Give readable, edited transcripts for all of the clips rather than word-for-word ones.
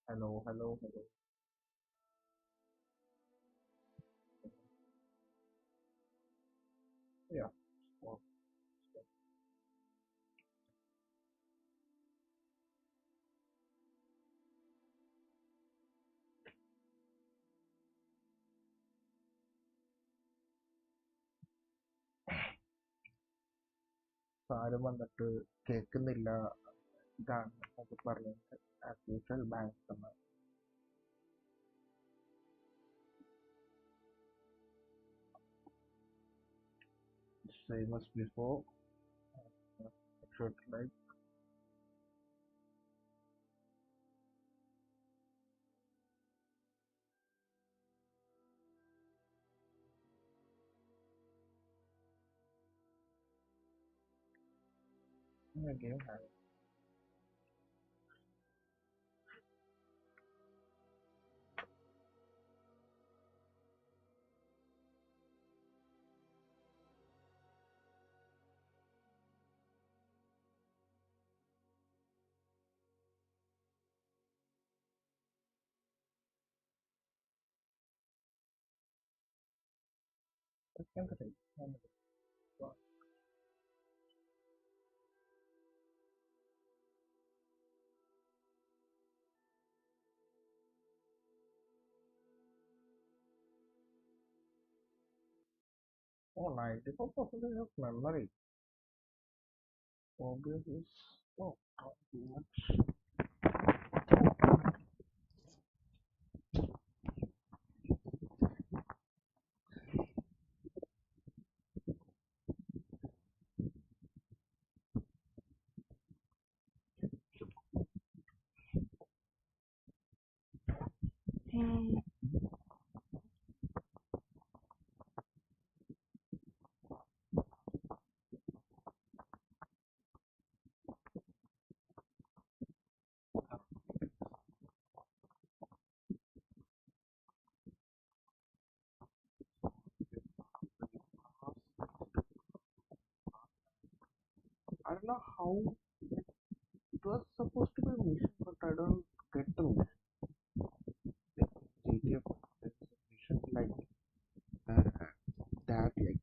Hello, hello. Yeah, well, ആരും വന്നിട്ട് കേൾക്കുന്നില്ല ഇതാണ് എന്നൊക്കെ പറഞ്ഞിട്ട് as usual bank same as before. Should like again have second thing. Oh, 94% of memory. Obvious is oh, not too much. I don't know how it was supposed to be a mission, but I don't get the mission. Like GTA, there's a mission like uh, that, like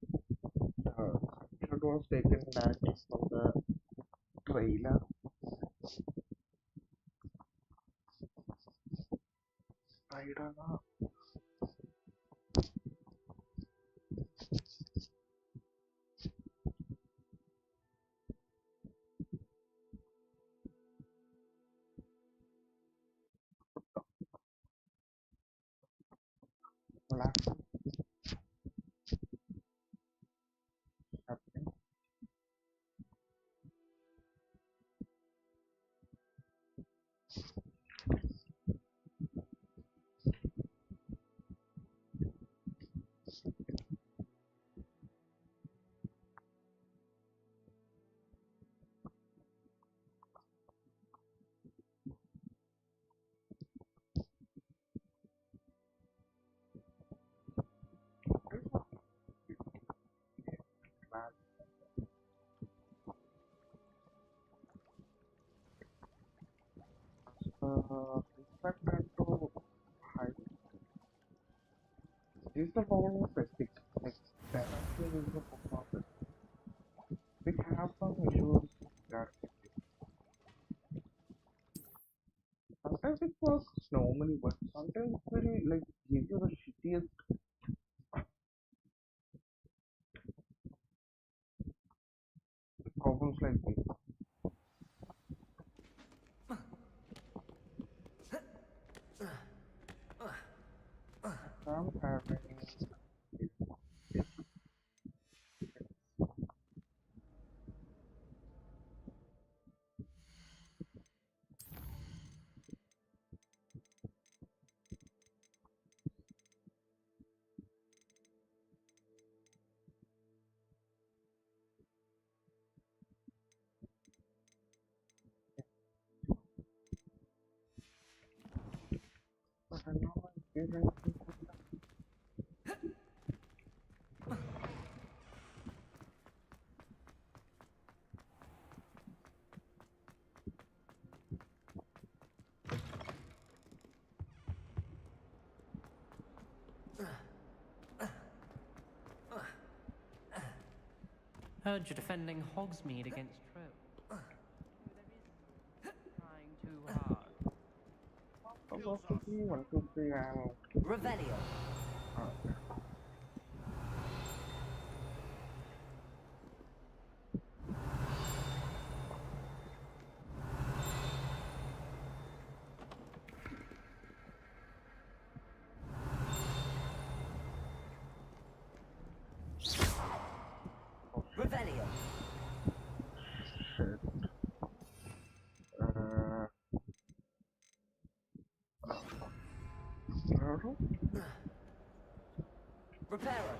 it was taken directly from the trailer. I don't know. Last happening. Last, respect and to hide. This is the problem of ethic. Like, parenting is the problem of ethic. We have some issues that sometimes it works normally, but sometimes it will like give you the shittiest problems like this. I'm having And now I'm feeling Heard you're defending Hogsmeade against trolls. There is trying too hard. supposed to be 1, 2, 3 and Revelio. Revelio. shit. Reparo.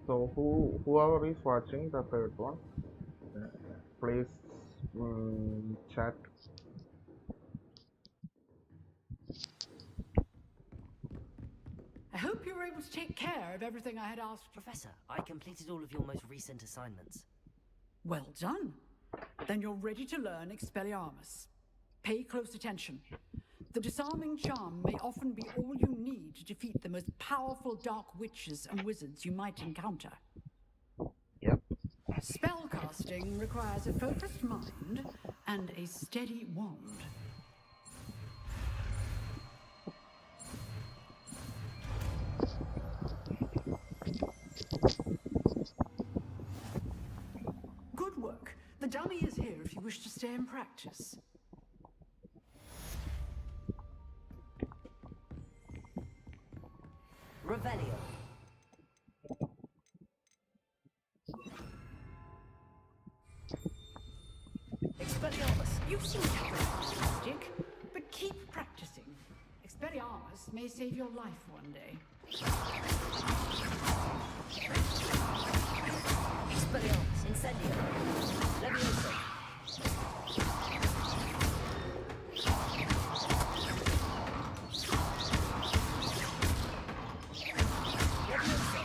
So whoever is watching the third one, please chat. I hope you were able to take care of everything I had asked you. Professor, I completed all of your most recent assignments. Well done. Then you're ready to learn Expelliarmus. Pay close attention. The disarming charm may often be all you need to defeat the most powerful dark witches and wizards you might encounter. Yep. Spellcasting requires a focused mind and a steady wand. Good work. The dummy is here if you wish to stay and practice. Revelio. Expelliarmus. You seem to have magic, but keep practicing. Expelliarmus may save your life one day. Expelliarmus. Incendio. Levioso. Levioso.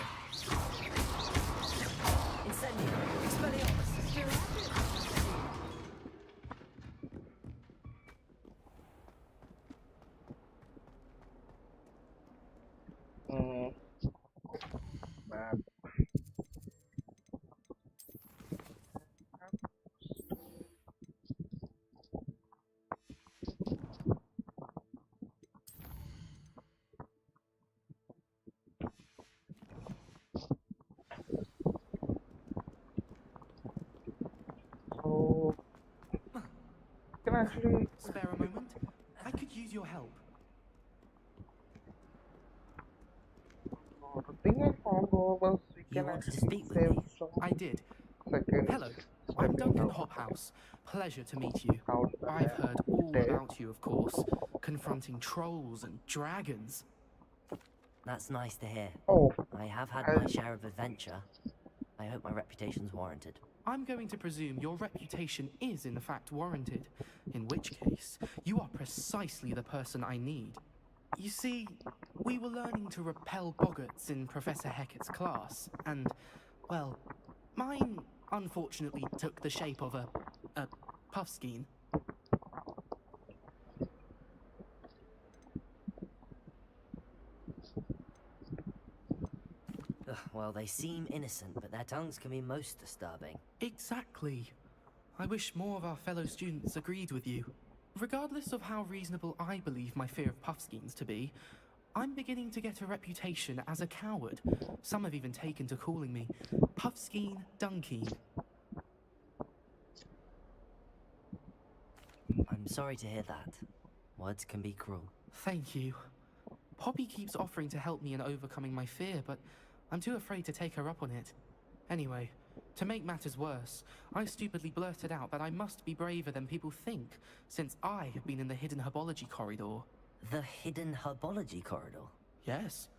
Incendio. Expelliarmus. Bad. So I can actually Spare a moment? I could use your help. the thing I found was we You can wanted to actually speak with save me? some I did. seconds. Hello, I'm stepping Duncan out Hophouse. Pleasure to meet you. out the I've heard all day. about you, of course. Confronting trolls and dragons. That's nice to hear. Oh, I have had I- my share of adventure. I hope my reputation's warranted. I'm going to presume your reputation is in fact warranted. In which case, you are precisely the person I need. You see, we were learning to repel boggarts in Professor Hecat's class, and, well, mine unfortunately took the shape of a puffskein. Ugh, well, they seem innocent, but their tongues can be most disturbing. Exactly. I wish more of our fellow students agreed with you. Regardless of how reasonable I believe my fear of puffskeins to be, I'm beginning to get a reputation as a coward. Some have even taken to calling me Puffskeen Dunkeen. I'm sorry to hear that. Words can be cruel. Thank you. Poppy keeps offering to help me in overcoming my fear, but I'm too afraid to take her up on it. Anyway, to make matters worse, I stupidly blurted out that I must be braver than people think, since I have been in the hidden herbology corridor. The hidden herbology corridor? Yes.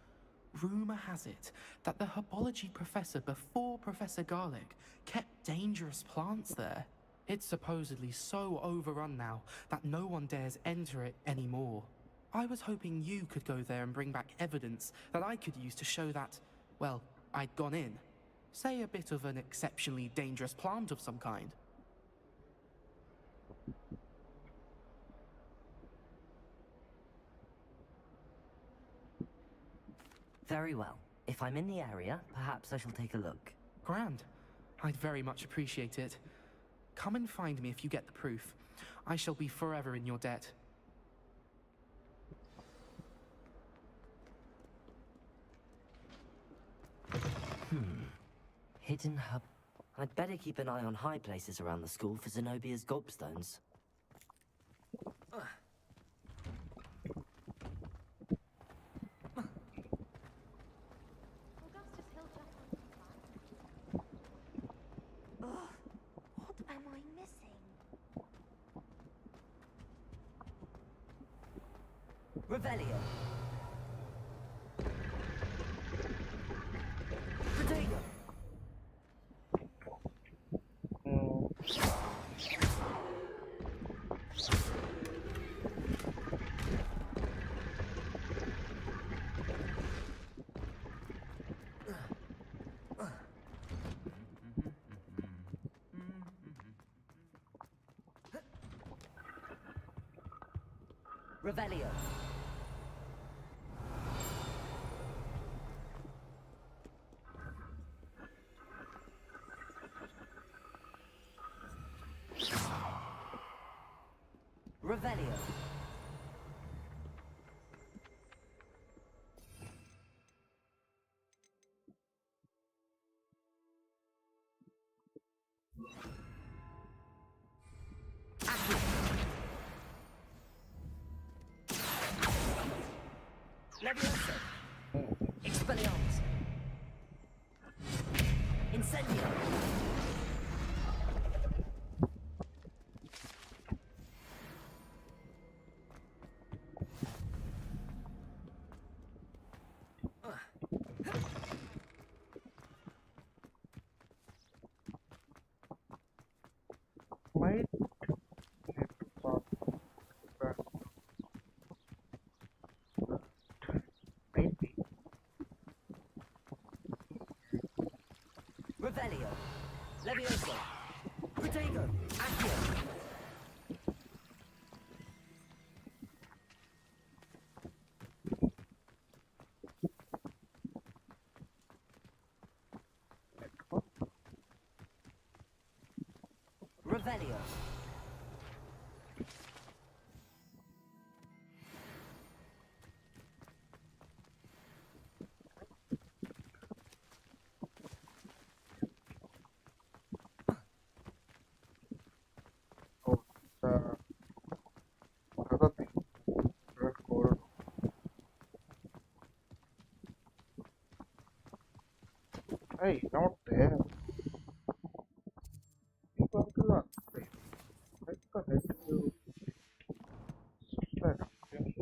Rumor has it that the herbology professor before Professor Garlic kept dangerous plants there. It's supposedly so overrun now that no one dares enter it anymore. I was hoping you could go there and bring back evidence that I could use to show that, well, I'd gone in. Say a bit of an exceptionally dangerous plant of some kind. Very well. If I'm in the area, perhaps I shall take a look. Grand. I'd very much appreciate it. Come and find me if you get the proof. I shall be forever in your debt. Hidden hub. I'd better keep an eye on high places around the school for Zenobia's gobstones. Augustus Hill just Ugh, what am I missing? Revelio. Protego. Revelio. Revelio. Levioso. Expelliarmus. Incendio. Might need to pass back. Maybe. Revelio. Levioso. Protego. Accio. Revelio. Oh, the other thing. Red corridor. Hey, not there. You got the luck. Wait, what the heck do you? Like, damn.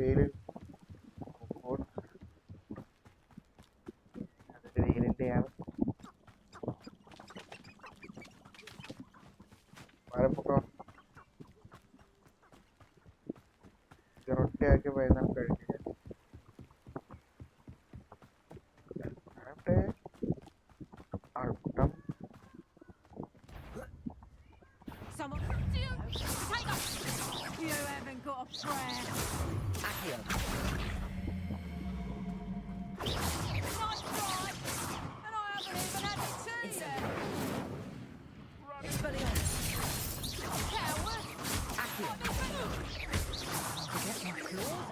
വെയിൽ അതിന്റെ വെയിലിന്റെയാണ് മരപ്പൊക്കം റൊട്ടിയാക്കി വൈകുന്നേരം കഴിക്കുക അവിടെ ആൾക്കൂട്ടം Someone. Take off. You haven't got a prayer. Accio. Nice try. And I haven't even had it to yet. Expelliarmus. Coward. Accio. To get my claws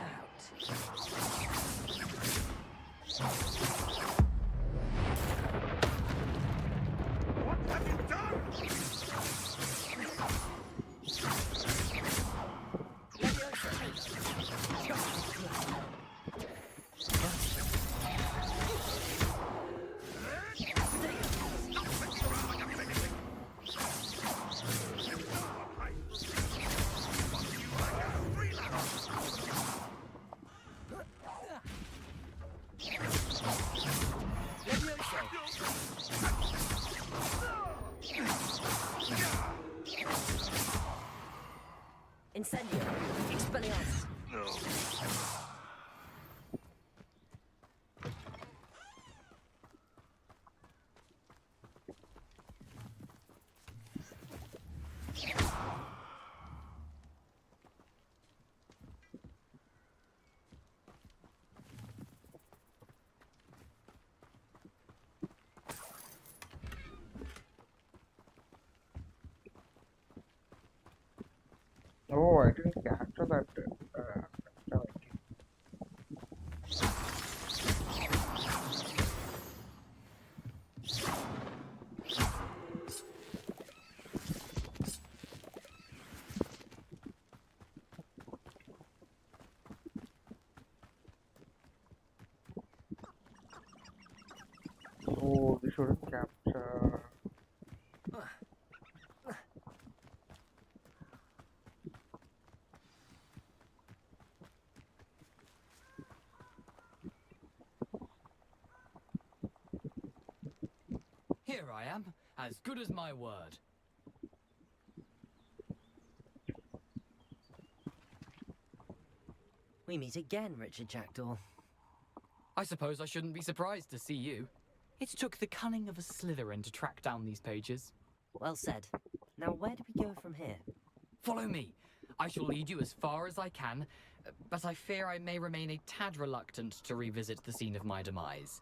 out. What have you done? Incendio. Expelliarmus. Oh, I didn't capture that. Oh, we shouldn't capture. Here I am, as good as my word. We meet again, Richard Jackdaw. I suppose I shouldn't be surprised to see you. It took the cunning of a Slytherin to track down these pages. Well said. Now, where do we go from here? Follow me. I shall lead you as far as I can, but I fear I may remain a tad reluctant to revisit the scene of my demise.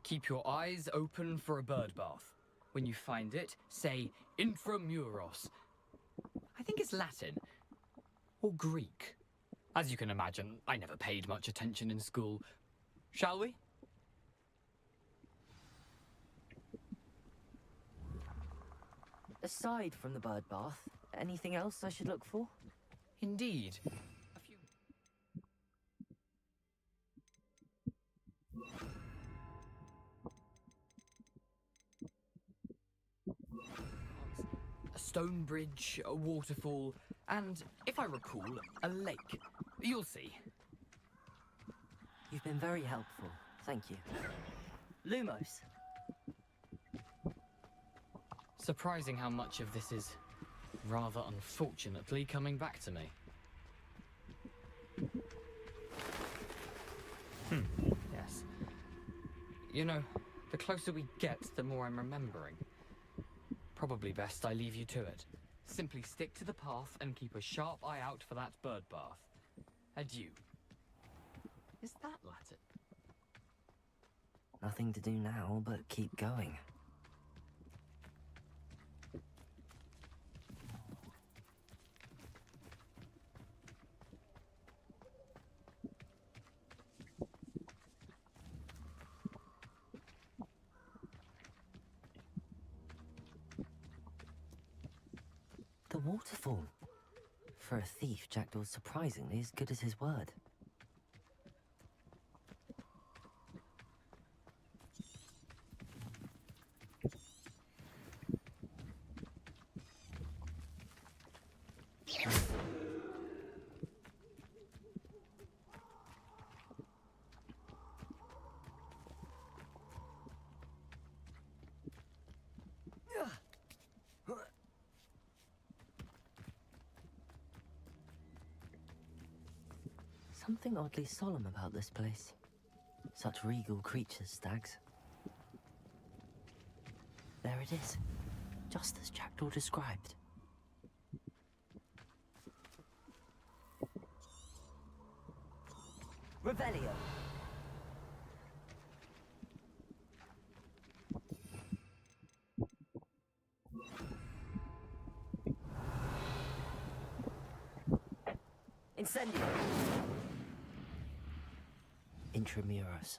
Keep your eyes open for a bird bath. When you find it, say intramuros. I think it's Latin. Or Greek. As you can imagine, I never paid much attention in school. Shall we? Aside from the bird bath, anything else I should look for? Indeed. A few... A stone bridge, a waterfall, and, if I recall, a lake. You'll see. You've been very helpful. Thank you. Lumos. Surprising how much of this is, rather unfortunately, coming back to me. Yes. You know, the closer we get, the more I'm remembering. Probably best I leave you to it. Simply stick to the path and keep a sharp eye out for that bird bath. Adieu. Is that Latin? Nothing to do now but keep going. The waterfall. For a thief, Jackdaw's surprisingly as good as his word. something oddly solemn about this place. Such regal creatures, stags. There it is, just as Jackdaw described. Revelio. Incendio. Intramuros.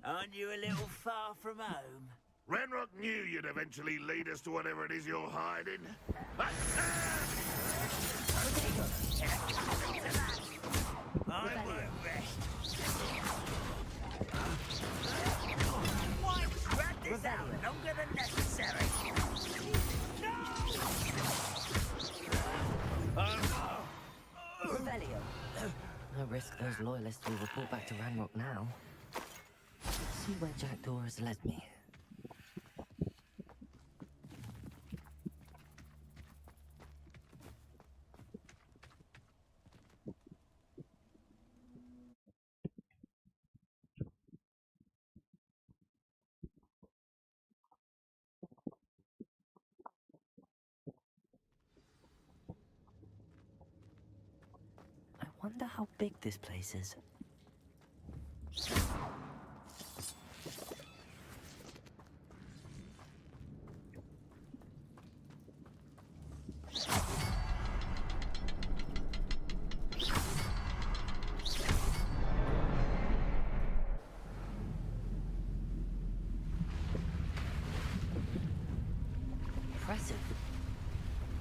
Aren't you a little far from home? Ranrock knew you'd eventually lead us to whatever it is you're hiding. I won't rest. Why drag this out longer than necessary? Revelio. No risk those loyalists will report back to Ranrock now. See where Jackdaw has led me. I wonder how big this place is. Impressive.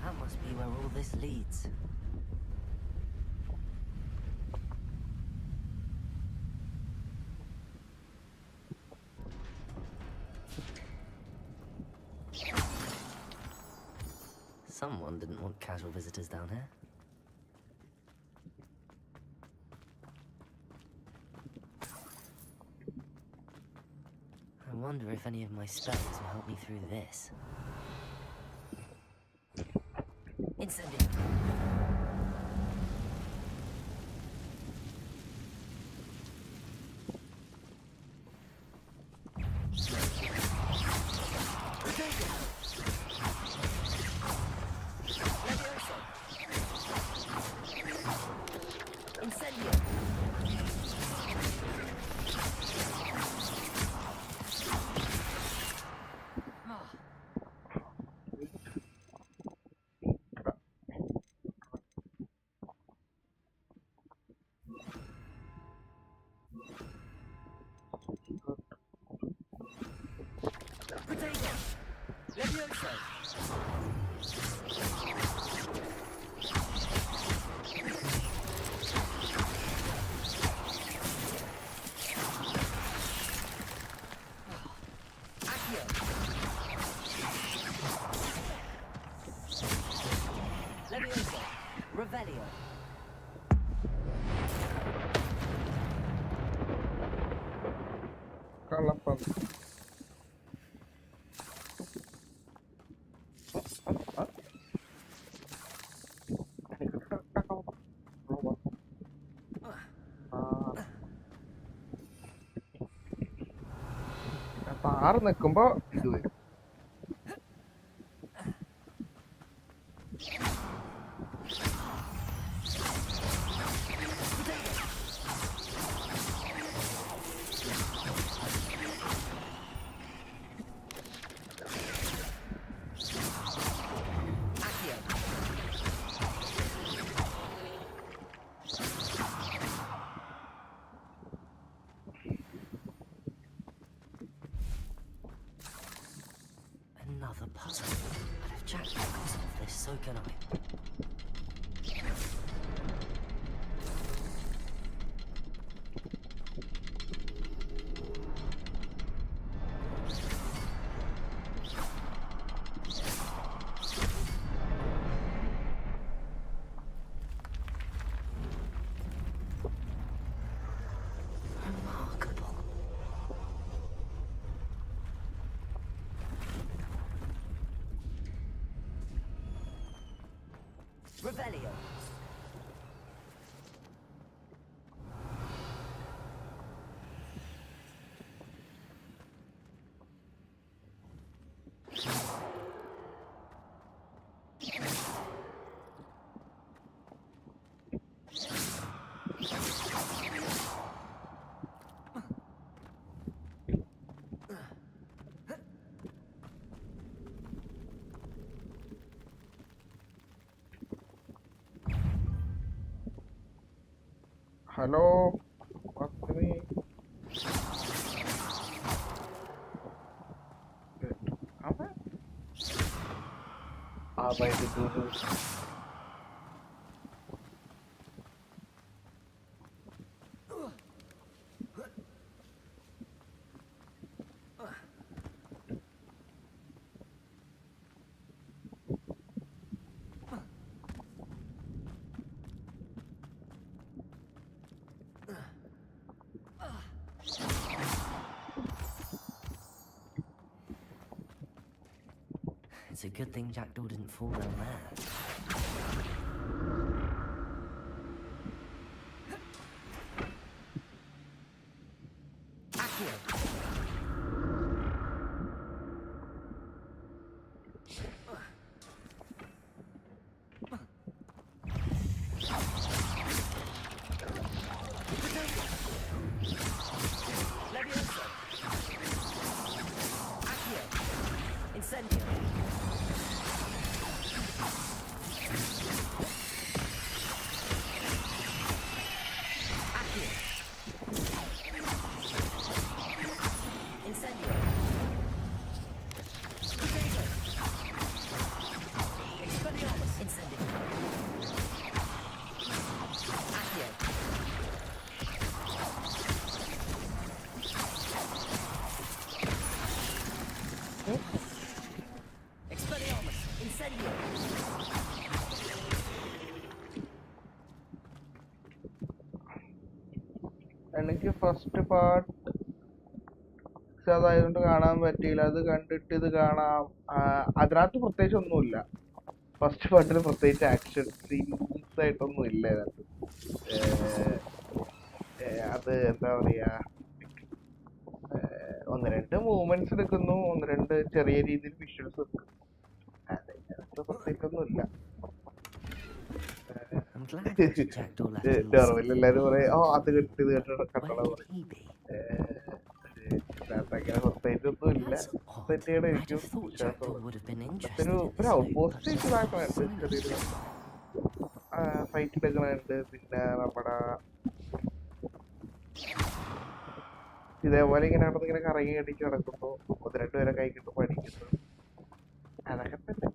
That must be where all this leads. Someone didn't want casual visitors down here. I wonder if any of my spells will help me through this. Incendio. Revelio. Kalapan. താറ് നിൽക്കുമ്പോ ഇത് വരും. Another puzzle. But if Jack can solve this, so can I. Revelio. Hello, what's me? Arbeite du. It's a good thing Jackdaw didn't fall down there. Accio. Levioso. Accio. Incendio. Accio. Incendio. Potato. Expelliarmus. Incendio. Accio. Expelliarmus. Incendio. എനിക്ക് first part അതായതുകൊണ്ട് കാണാൻ പറ്റിയില്ല. അത് കണ്ടിട്ട് ഇത് കാണാം. അതിനകത്ത് പ്രത്യേകിച്ച് ഒന്നുമില്ല. ഫസ്റ്റ് പാർട്ടിൽ പ്രത്യേകിച്ച് ആക്ഷൻ സീൻസ് ആയിട്ടൊന്നും ഇല്ല അതിനകത്ത്. അത് എന്താ പറയാ, ഒന്ന് രണ്ട് മൂവ്മെന്റ്സ് എടുക്കുന്നു, ഒന്ന് രണ്ട് ചെറിയ രീതിയിൽ വിഷ്വൽസ് എടുക്കുന്നു. അതിനകത്ത് പ്രത്യേകിച്ചൊന്നുമില്ല. ഡെർവിൽ എല്ലാരും പറയും അത് കെട്ടി ഇത് കെട്ടണ പറയും. അങ്ങനെ പ്രത്യേകിച്ചൊന്നും ഇല്ല. തെറ്റിയുടെ എനിക്കും വിശ്വാസമുള്ളൂ. ഒരു ഔട്ട് പോസ്റ്റ് ഇതാക്കണുണ്ട്, ചെറിയൊരു ഫൈറ്റ് എടുക്കണുണ്ട്. പിന്നെ നമ്മുടെ ഇതേപോലെ ഇങ്ങനെ നടന്ന് ഇങ്ങനെ കറങ്ങി അടിച്ച് കിടക്കുന്നു, ഒന്ന് രണ്ടുപേരെ കൈ കിട്ടുമ്പോൾ അടിക്കുന്നു, അതൊക്കെ തന്നെ.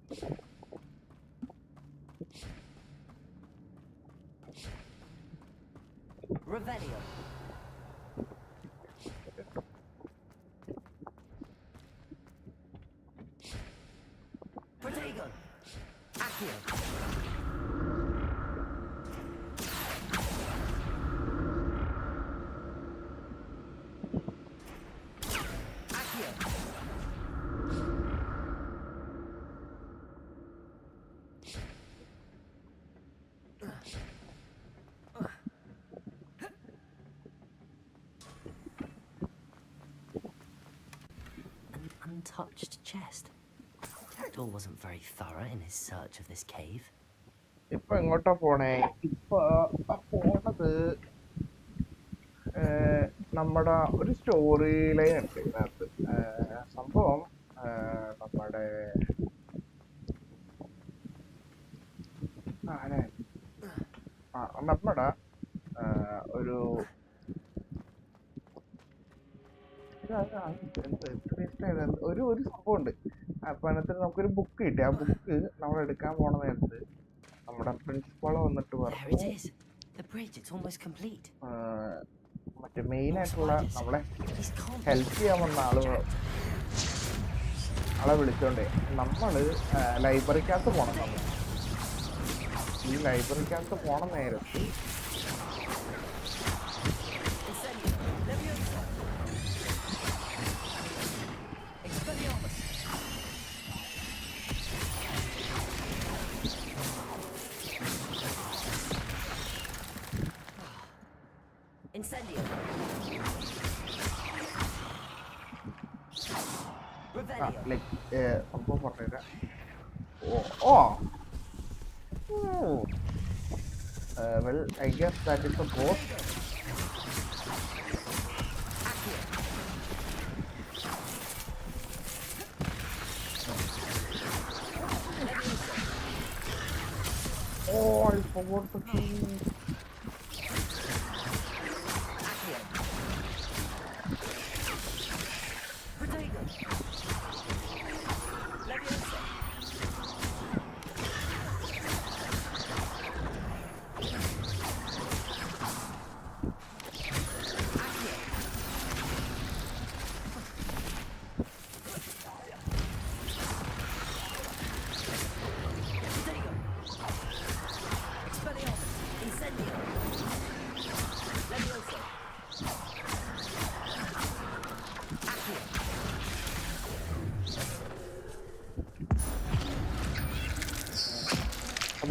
Revelio. Protego. Accio. Accio. An untouched chest. Jackdaw wasn't very thorough in his search of this cave. ഇപ്പൊ എങ്ങോട്ടാ പോണേ? ഇപ്പൊ പോണത് നമ്മുടെ ഒരു സ്റ്റോറി ലൈൻ ഉണ്ട് ഇതിനകത്ത്. സംഭവം നമ്മുടെ നമ്മുടെ ഒരു ഒരു ഒരു സംഭവമുണ്ട്. അപ്പൊ അതിനകത്ത് നമുക്കൊരു ബുക്ക് കിട്ടി. ആ ബുക്ക് നമ്മൾ എടുക്കാൻ പോണ നേരത്ത് നമ്മുടെ പ്രിൻസിപ്പാള് വന്നിട്ട് പറഞ്ഞു മറ്റേ മെയിൻ ആയിട്ടുള്ള നമ്മളെ ഹെൽപ്പ് ചെയ്യാൻ വന്ന ആളെ വിളിച്ചോണ്ടേ നമ്മള് ലൈബ്രറിക്കകത്ത് പോണം. നമ്മൾ ഈ ലൈബ്രറിക്കകത്ത് പോണ നേരത്ത് Incendio. Ah, Revelio. like, സംഭവം പറഞ്ഞുതരാം. Oh. Well, I guess that is a boss. Oh, I forgot the key.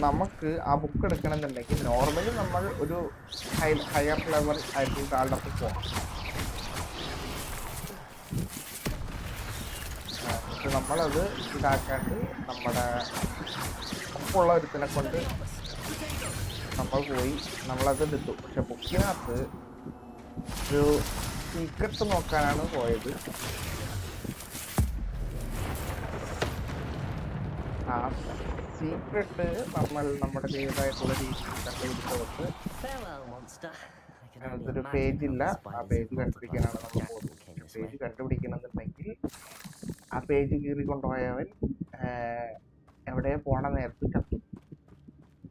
നമുക്ക് ആ ബുക്ക് എടുക്കണമെന്നുണ്ടെങ്കിൽ നോർമലി നമ്മൾ ഒരു ഹയർ ലെവൽ ആയിട്ടുള്ള ആളുടെ ഒപ്പം പോകണം. പക്ഷെ നമ്മളത് ഇതാക്കാണ്ട് നമ്മുടെ ഒപ്പമുള്ള ഒരുത്തിനെ കൊണ്ട് നമ്മൾ പോയി നമ്മളത് എടുത്തു. പക്ഷെ ബുക്കിനകത്ത് ഒരു സീക്രട്ട് നോക്കാനാണ് പോയത്. ആ സീക്രട്ട് നമ്മൾ നമ്മുടെ ചെയ്തതായിട്ടുള്ള രീതിയിൽ കണ്ടുപിടിച്ചവർക്ക് അതൊരു പേജില്ല. ആ പേജ് കണ്ടുപിടിക്കാനാണ് നമ്മൾ പോകുന്നത്. പേജ് കണ്ടുപിടിക്കണമെന്നുണ്ടെങ്കിൽ ആ പേജ് കീറി കൊണ്ടുപോയവൻ എവിടെ പോണ നേരത്ത് ചത്തു.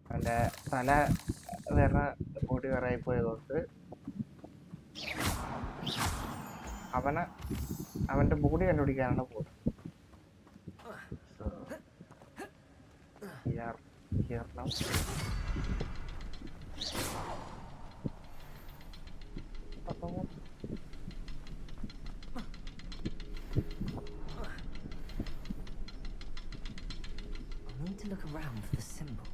അവൻ്റെ തല വേറെ ബോഡി വേറെ ആയിപ്പോയതുകൊണ്ട് അവൻ്റെ ബോഡി കണ്ടുപിടിക്കാനാണ് പോകുന്നത്. Here now. I need to look around for the symbol.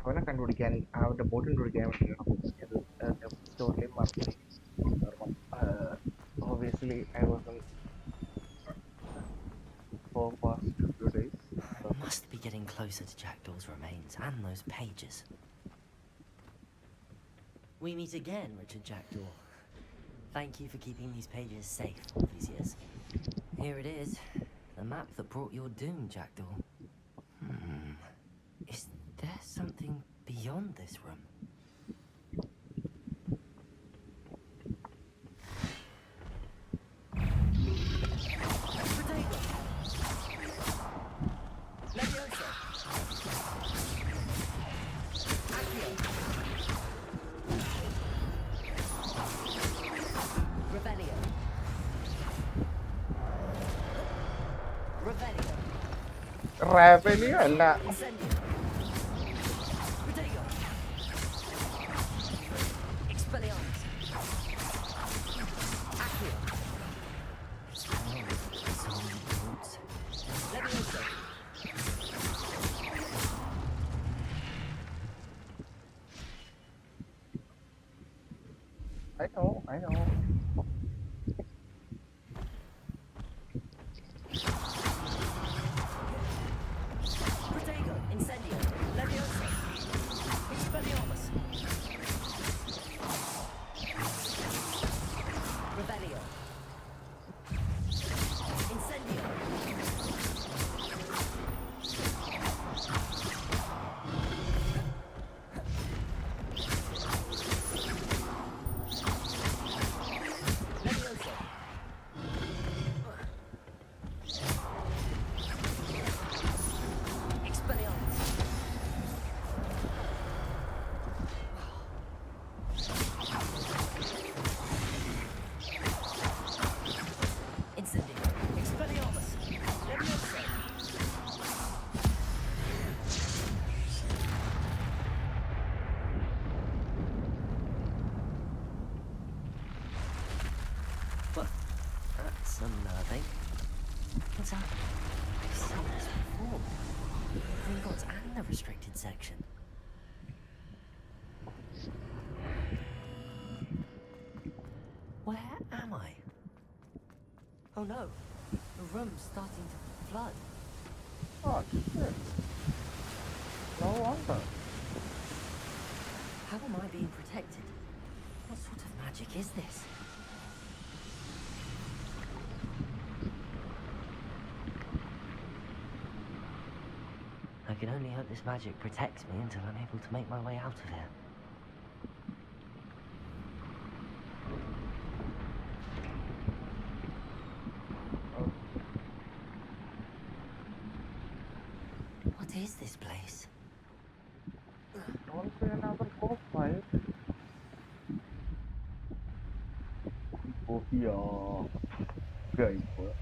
അവനെ കണ്ടുപിടിക്കാൻ അവൻ്റെ ബോഡി കണ്ടുപിടിക്കാൻ വേണ്ടിയാണ് സ്റ്റോറിയിൽ മറന്നു. Obviously I wasn't so fast few days. I must be getting closer to Jackdaw's remains and those pages. We meet again, Richard Jackdaw. Thank you for keeping these pages safe all these years. Here it is, the map that brought your doom, Jackdaw. Is there something beyond this room? Revelio അല്ല. I know. restricted section. Where am I? Oh no, the room's starting to flood. Oh, shit. No wonder. How am I being protected? What sort of magic is this? I can only hope this magic protects me until I'm able to make my way out of here. What is this place? Don't say another ghost fight. Oh, yeah. Very good.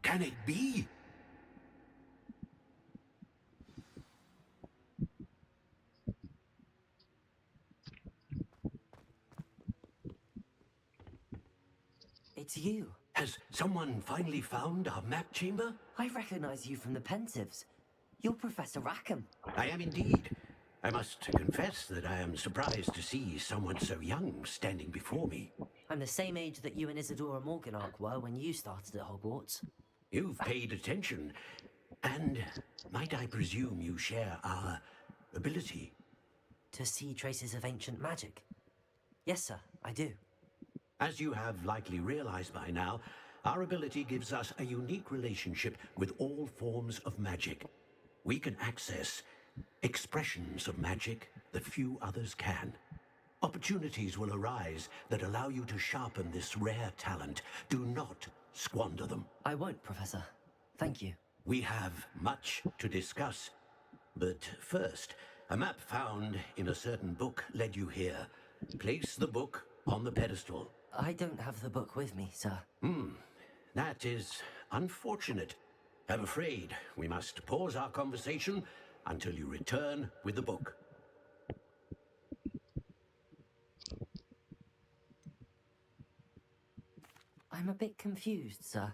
Can it be? It's you. Has someone finally found our map chamber? I recognize you from the Pensives. You're Professor Rackham. I am indeed. I must confess that I am surprised to see someone so young standing before me. I'm the same age that you and Isadora Morganach were when you started at Hogwarts. You've paid attention, and might I presume you share our ability? To see traces of ancient magic? Yes, sir, I do. As you have likely realized by now, our ability gives us a unique relationship with all forms of magic. We can access expressions of magic that few others can. Opportunities will arise that allow you to sharpen this rare talent. Do not squander them. I won't, Professor. Thank you. We have much to discuss. But first, a map found in a certain book led you here. Place the book on the pedestal. I don't have the book with me, sir. That is unfortunate. I'm afraid we must pause our conversation until you return with the book. I'm a bit confused, sir.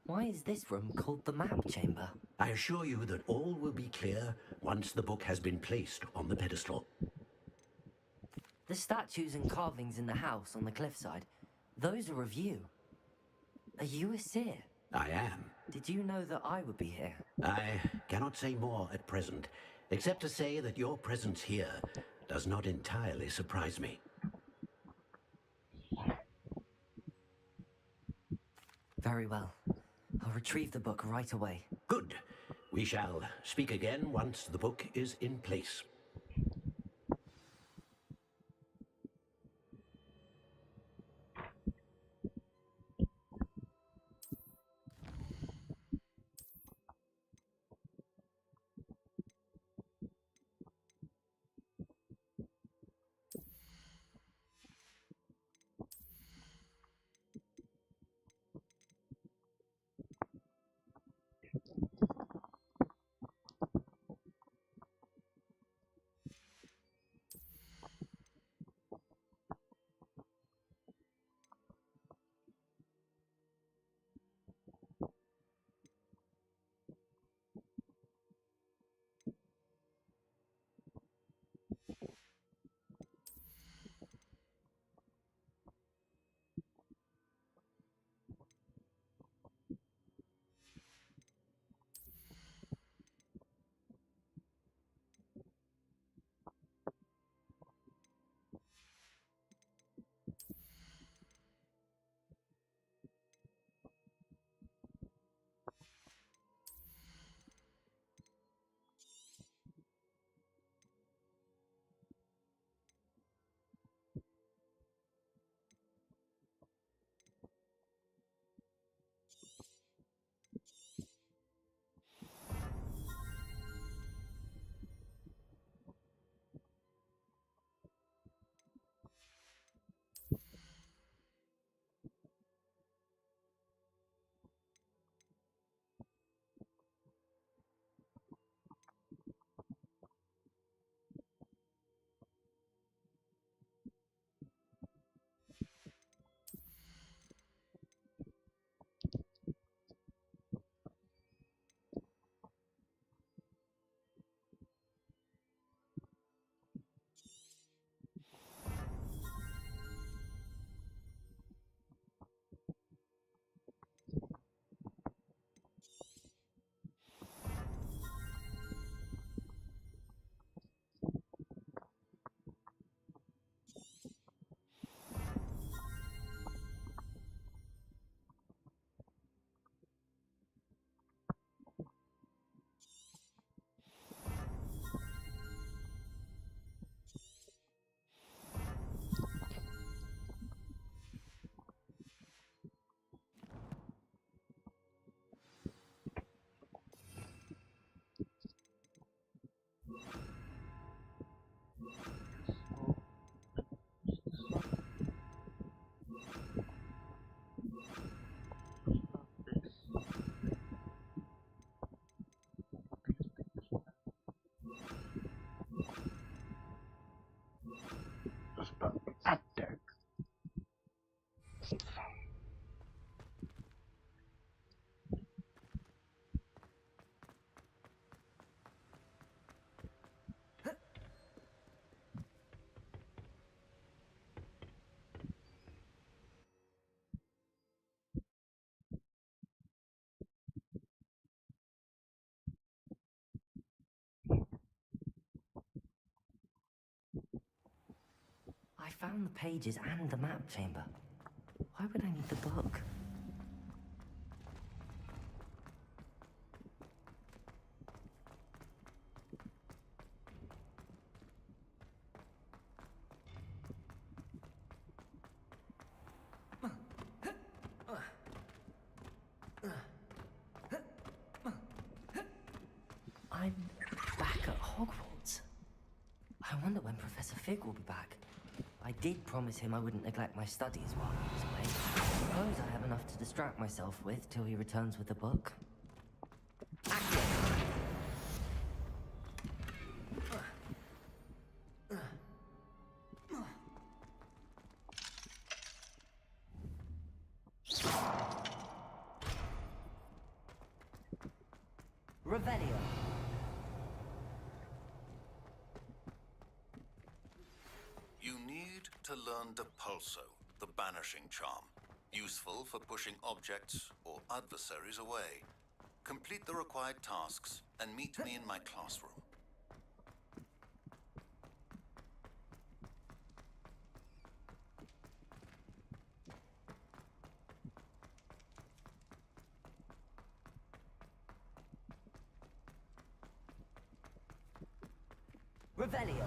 Why is this room called the map chamber? I assure you that all will be clear once the book has been placed on the pedestal. The statues and carvings in the house on the cliffside, those are of you. Are you a seer? I am. Did you know that I would be here? I cannot say more at present, except to say that your presence here does not entirely surprise me. Very well. I'll retrieve the book right away. Good. We shall speak again once the book is in place. Start attack. I found the pages and the map chamber. Why would I need the book? I'm back at Hogwarts. I wonder when Professor Fig will be back. I did promise him I wouldn't neglect my studies while he was away. I suppose I have enough to distract myself with till he returns with the book. Revelio. You need to learn Depulso, the banishing charm. Useful for pushing objects or adversaries away. Complete the required tasks and meet me in my classroom. Revelio.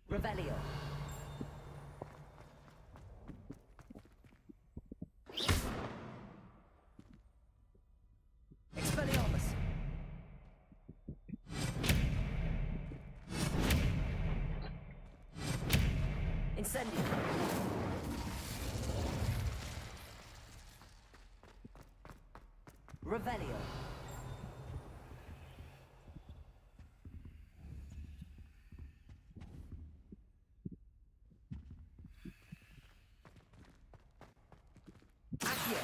Revelio. Expelliarmus. Incendio. Revelio. Accio.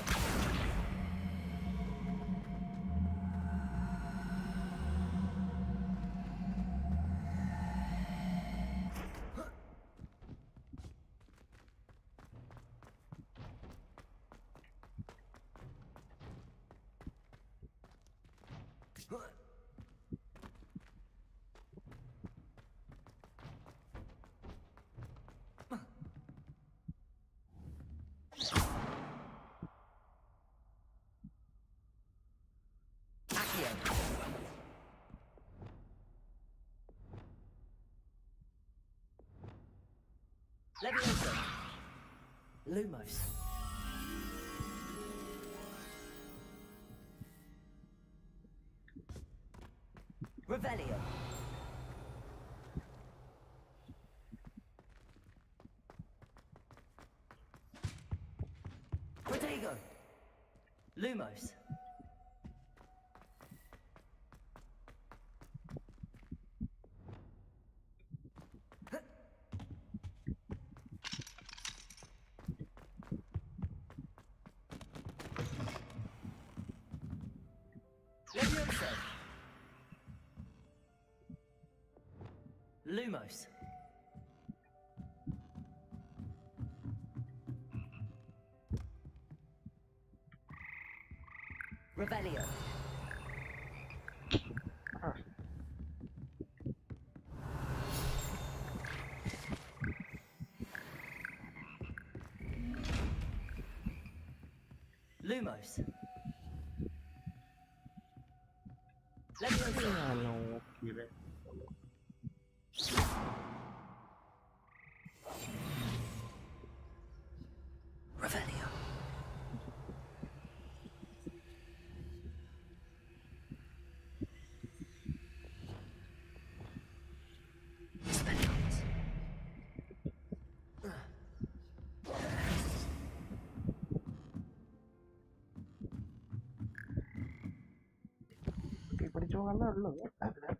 Accio. Leviosa. Lumos. Revelio. Protego. Lumos. Leviosa. Lumos. Revelio. Lumos. നോക്കിയില്ലേ Revelio. Expelliarmus. പഠിച്ചു പോകാനേ ഉള്ളൂ അതിന്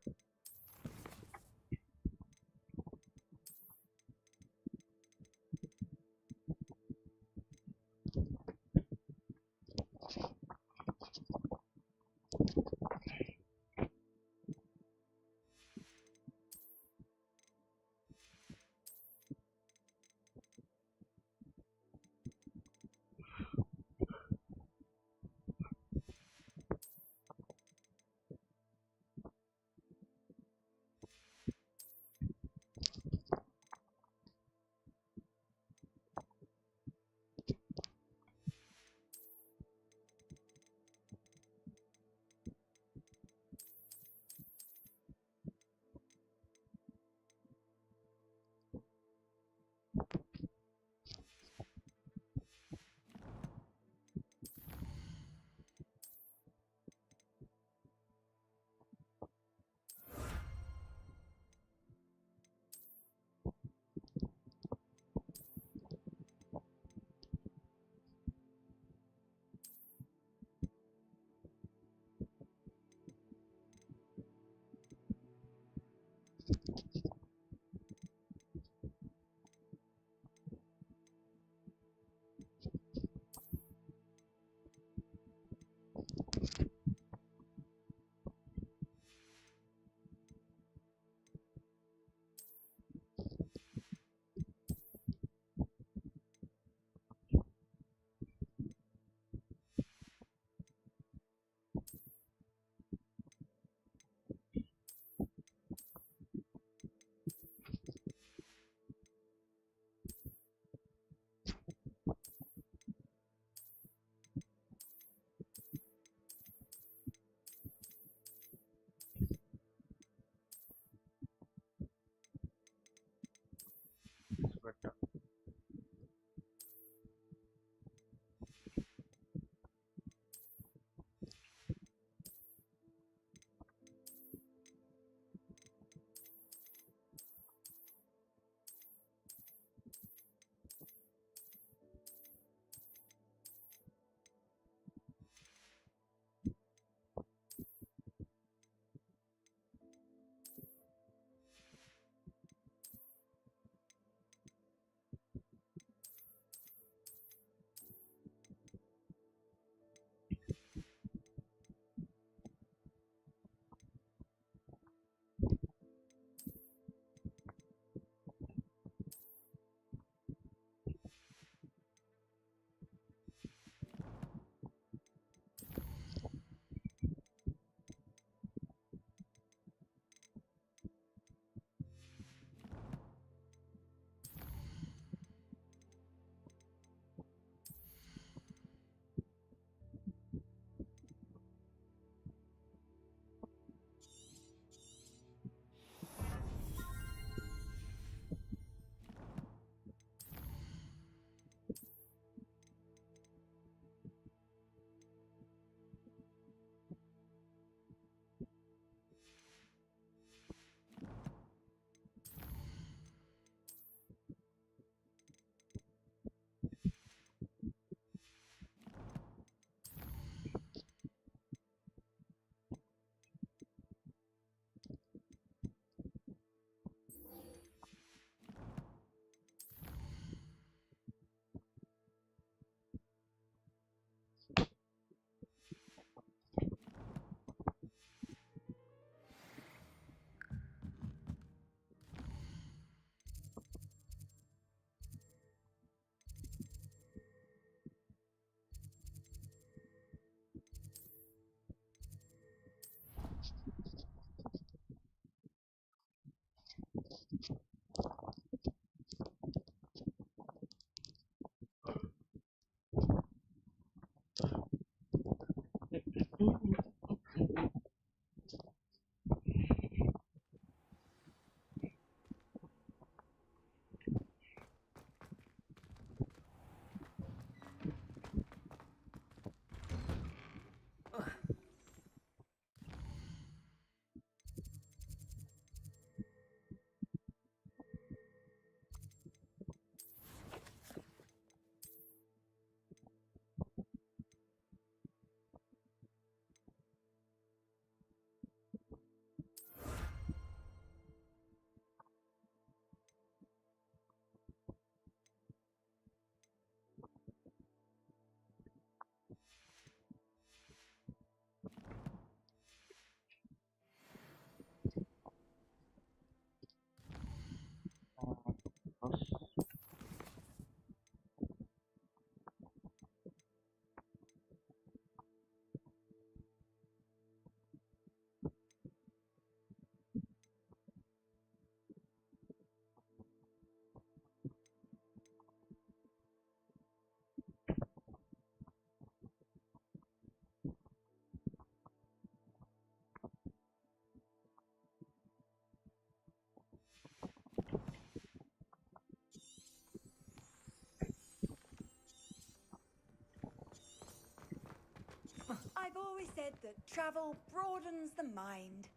I've always said that travel broadens the mind.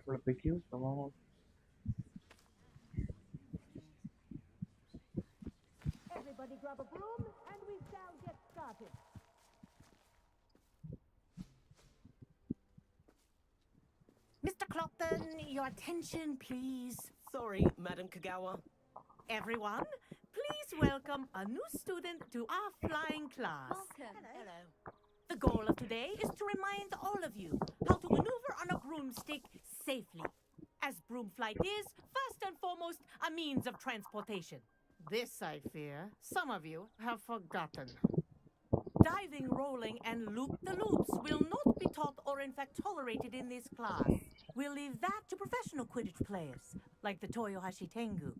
Flippicu, vamos. Everybody grab a broom and we shall get started. Mr. Clopton, your attention, please. Sorry, Madam Kagawa. Everyone, please welcome a new student to our flying class. Welcome. Hello. The goal of today is to remind all of you how to maneuver on a broomstick safely. As broom flight is, first and foremost, a means of transportation. This, I fear, some of you have forgotten. Diving, rolling, and loop-the-loops will not be taught or in fact tolerated in this class. We'll leave that to professional Quidditch players, like the Toyohashi Tengu.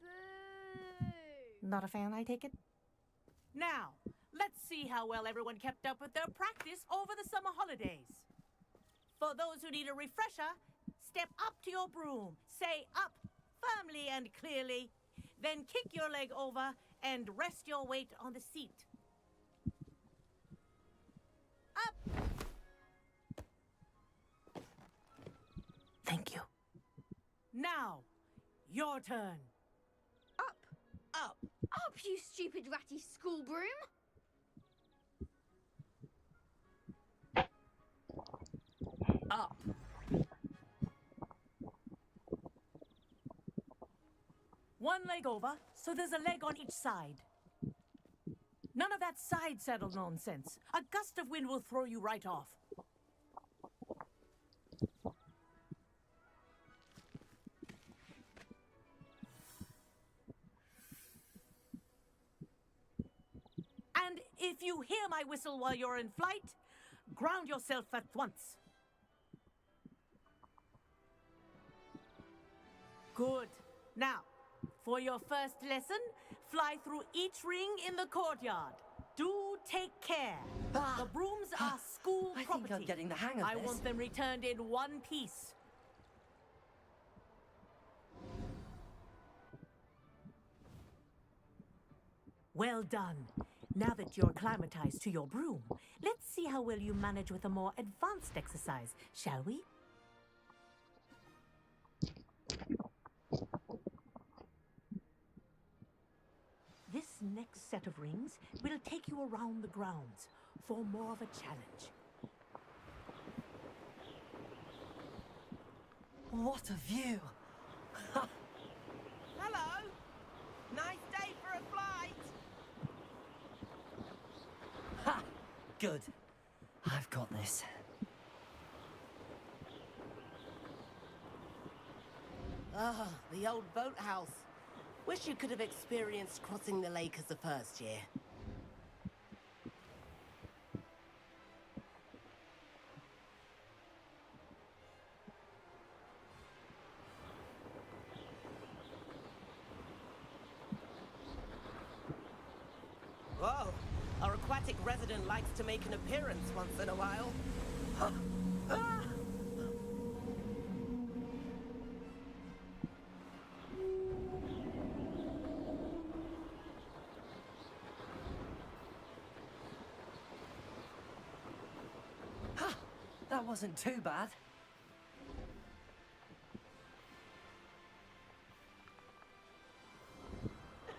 Not a fan, I take it? Now, let's see how well everyone kept up with their practice over the summer holidays. For those who need a refresher, step up to your broom, say up firmly and clearly, then kick your leg over and rest your weight on the seat. Up! Thank you. Now, your turn. Up! Up! Up, you stupid ratty school broom! Up. One leg over, so there's a leg on each side. None of that side saddle nonsense. A gust of wind will throw you right off. And if you hear my whistle while you're in flight, ground yourself at once. Good. Now, for your first lesson, fly through each ring in the courtyard. Do take care. The brooms are school I property. think I'm getting the hang of I this. want them returned in one piece. Well done. Now that you're acclimatized to your broom, let's see how well you manage with a more advanced exercise, shall we? This next set of rings will take you around the grounds for more of a challenge. What a view! Hello! Nice day for a flight! Ha! Good. I've got this. Ah, the old boathouse. Wish you could have experienced crossing the lake as a first year. Whoa, our aquatic resident likes to make an appearance once in a while. Ah! That wasn't too bad.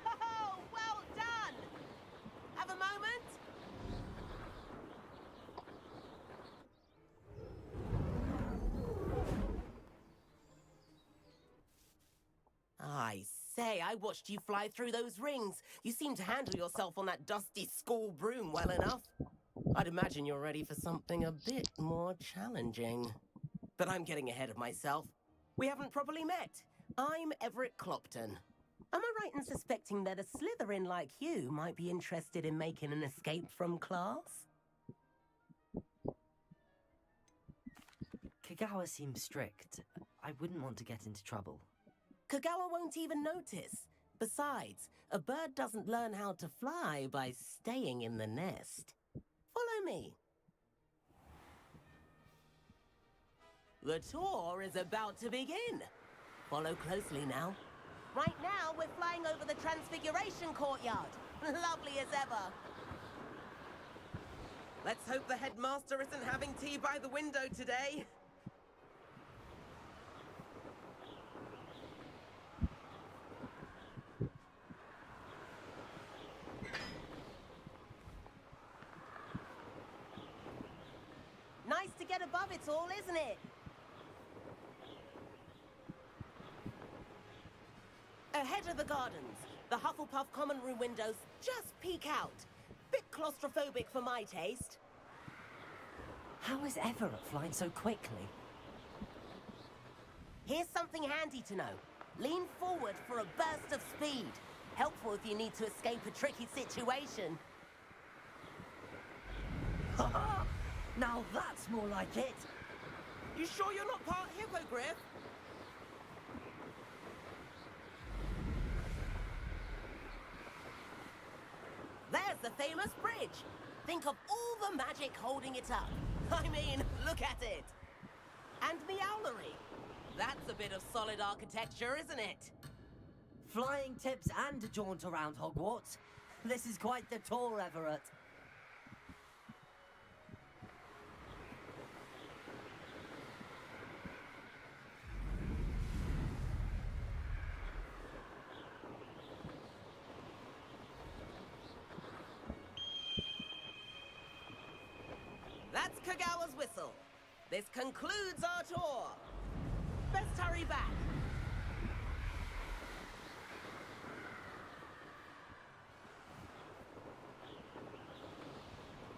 Oh, well done! Have a moment? I say, I watched you fly through those rings. You seem to handle yourself on that dusty school broom well enough. I'd imagine you're ready for something a bit more challenging. But I'm getting ahead of myself. We haven't properly met. I'm Everett Clopton. Am I right in suspecting that a Slytherin like you might be interested in making an escape from class? Kagawa seems strict. I wouldn't want to get into trouble. Kagawa won't even notice. Besides, a bird doesn't learn how to fly by staying in the nest. Follow me. The tour is about to begin. Follow closely now. Right now, we're flying over the Transfiguration Courtyard. Lovely as ever. Let's hope the headmaster isn't having tea by the window today. Nice to get above it all, isn't it? Ahead of the gardens, the Hufflepuff common room windows just peek out. Bit claustrophobic for my taste. How is Everett flying so quickly? Here's something handy to know. Lean forward for a burst of speed. Helpful if you need to escape a tricky situation. Now that's more like it. You sure you're not part hippogriff? There's the famous bridge. Think of all the magic holding it up. I mean, look at it. And the owlery. That's a bit of solid architecture, isn't it? Flying tips and a jaunt around Hogwarts. This is quite the tour, Everett. That's Kagawa's whistle. This concludes our tour. Best hurry back.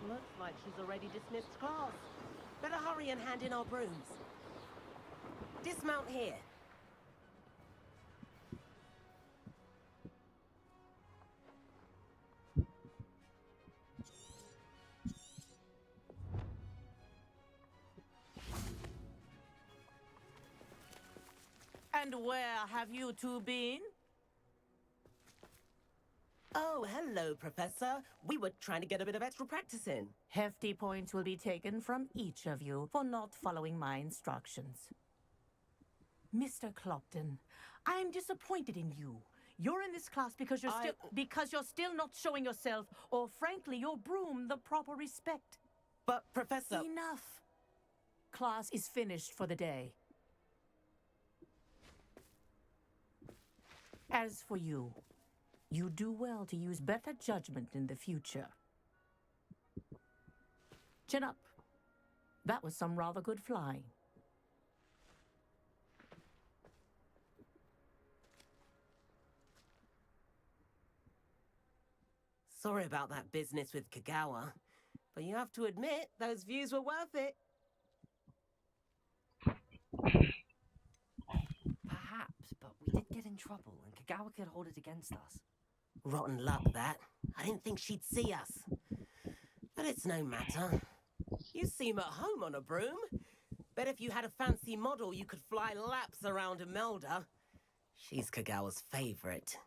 Looks like she's already dismissed class. Better hurry and hand in our brooms. Dismount here. And where have you two been? Oh, hello, Professor. We were trying to get a bit of extra practice in. Hefty points will be taken from each of you for not following my instructions. Mr. Clopton, I'm disappointed in you. You're in this class because you're still not showing yourself, or frankly, your broom the proper respect. But, Professor... Enough. Class is finished for the day. As for you, you do well to use better judgment in the future. Chin up. That was some rather good flying. Sorry about that business with Kagawa, but you have to admit, those views were worth it. Perhaps, but we did get in trouble, and Kagawa could hold it against us. Rotten luck, that. I didn't think she'd see us. But it's no matter. You seem at home on a broom. Bet if you had a fancy model, you could fly laps around Imelda. She's Kagawa's favorite.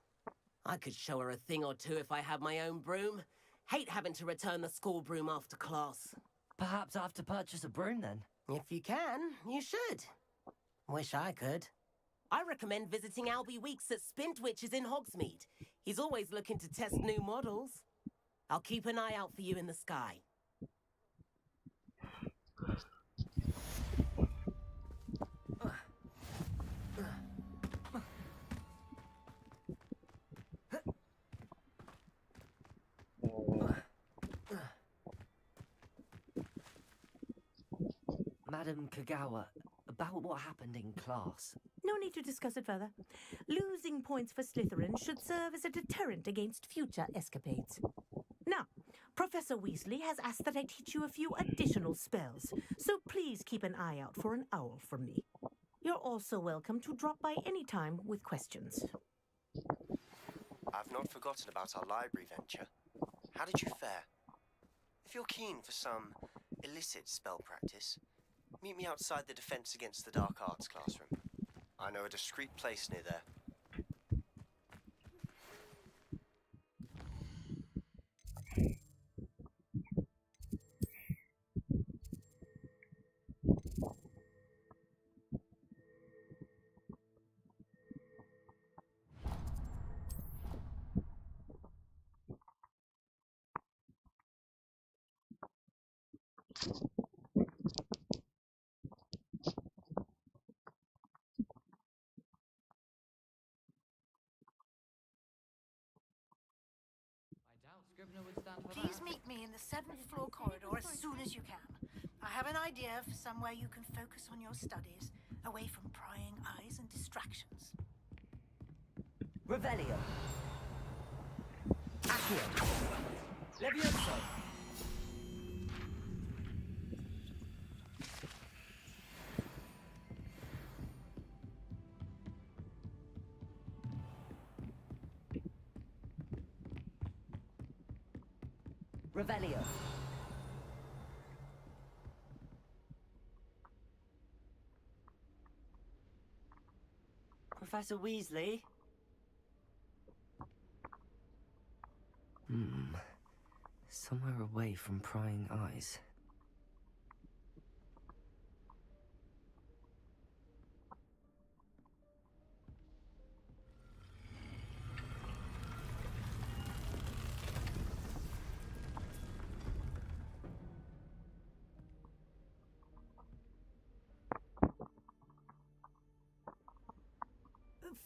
I could show her a thing or two if I had my own broom. Hate having to return the school broom after class. Perhaps I have to purchase a broom, then? If you can, you should. Wish I could. I recommend visiting Albie Weeks at Spintwitches in Hogsmeade. He's always looking to test new models. I'll keep an eye out for you in the sky. Madam Kagawa, about what happened in class. No need to discuss it further. Losing points for Slytherin should serve as a deterrent against future escapades. Now, Professor Weasley has asked that I teach you a few additional spells, so please keep an eye out for an owl from me. You're also welcome to drop by any time with questions. I've not forgotten about our library venture. How did you fare? If you're keen for some illicit spell practice, meet me outside the Defense Against the Dark Arts classroom. I know a discreet place near there. Please meet me in the 7th floor corridor as soon as you can. I have an idea for somewhere you can focus on your studies, away from prying eyes and distractions. Revelio. Accio. Levioso. Revelio. Professor Weasley? Somewhere away from prying eyes.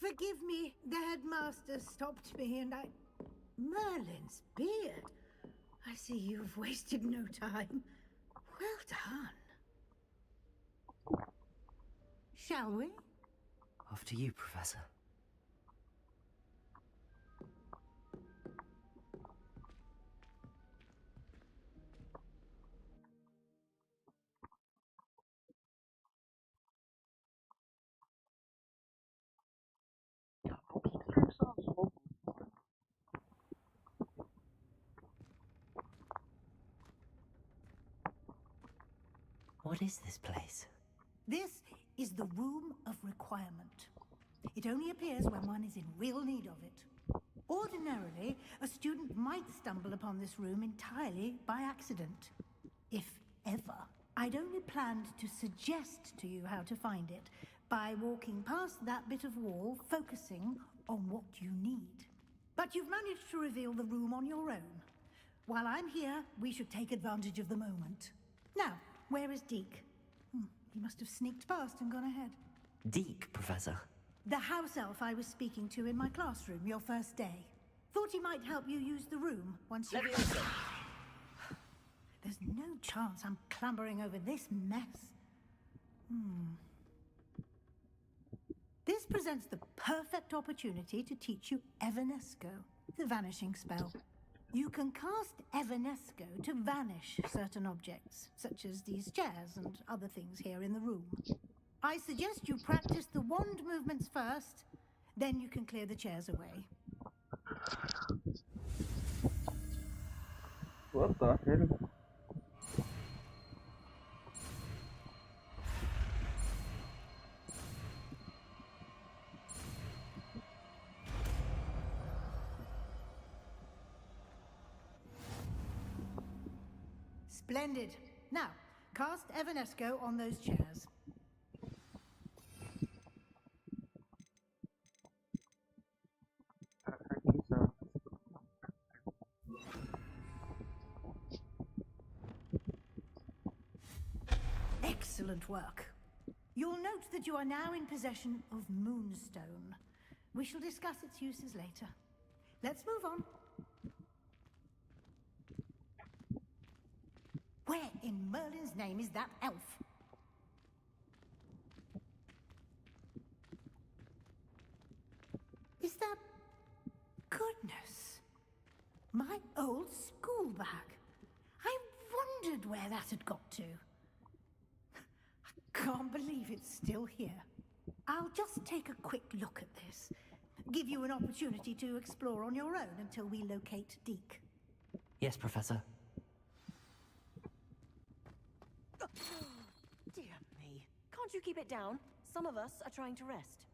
Forgive me, the headmaster stopped me and I... Merlin's beard. I see you've wasted no time. Well done. Shall we? After you, Professor. What is this place? This is the Room of Requirement. It only appears when one is in real need of it. Ordinarily, a student might stumble upon this room entirely by accident. If ever. I'd only planned to suggest to you how to find it by walking past that bit of wall, focusing on what you need. But you've managed to reveal the room on your own. While I'm here, we should take advantage of the moment. Now, where is Deke? He must have sneaked past and gone ahead. Deke, Professor. The house elf I was speaking to in my classroom your first day. Thought he might help you use the room once you... Levioso. There's no chance I'm clambering over this mess. This presents the perfect opportunity to teach you Evanesco, the vanishing spell. You can cast Evanesco to vanish certain objects, such as these chairs and other things here in the room. I suggest you practice the wand movements first, then you can clear the chairs away. What the hell? Splendid. Now, cast Evanesco on those chairs. Excellent work. You'll note that you are now in possession of Moonstone. We shall discuss its uses later. Let's move on. Where in Merlin's name is that elf? that... Goodness. My old school bag. I wondered where that had got to. I can't believe it's still here. I'll just take a quick look at this. Give you an opportunity to explore on your own until we locate Deke. Yes, Professor. Dear me. Can't you keep it down? Some of us are trying to rest.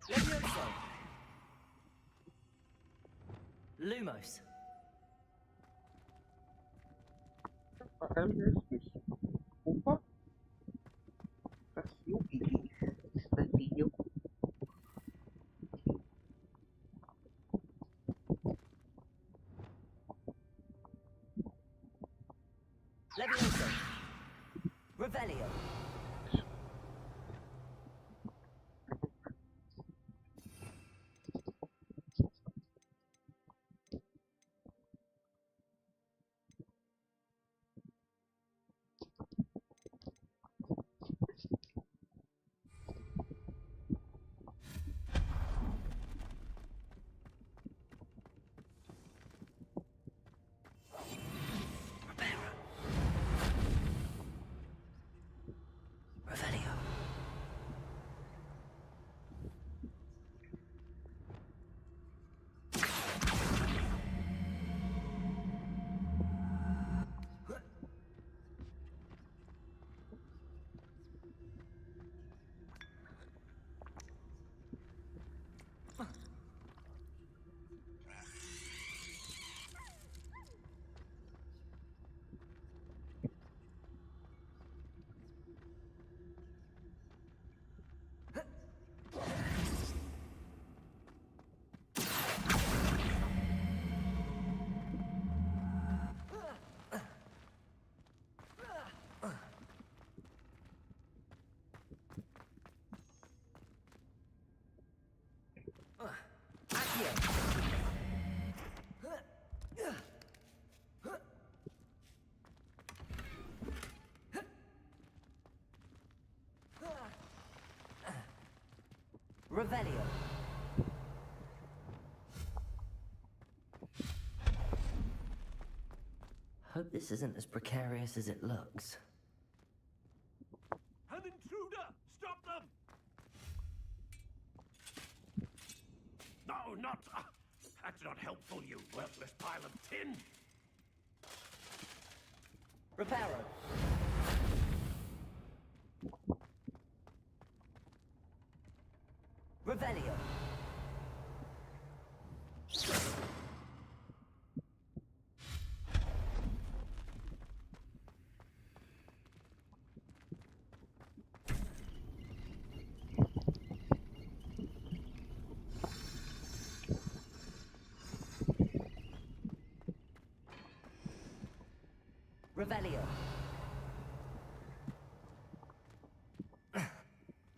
Levioso! Lumos. Opa! Assim, instantinho. Levioso. Revelio. Revelio. Revelio. Hope this isn't as precarious as it looks. An intruder! Stop them! No, not... that's not helpful, you worthless pile of tin! Reparo. Revelio. Revelio.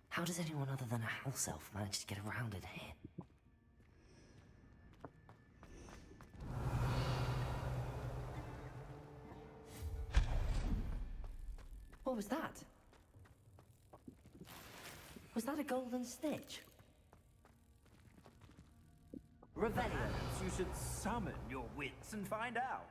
How does anyone other than a house elf manage to get around in here? What was that? Was that a golden snitch? Revelio. Perhaps you should summon your wits and find out.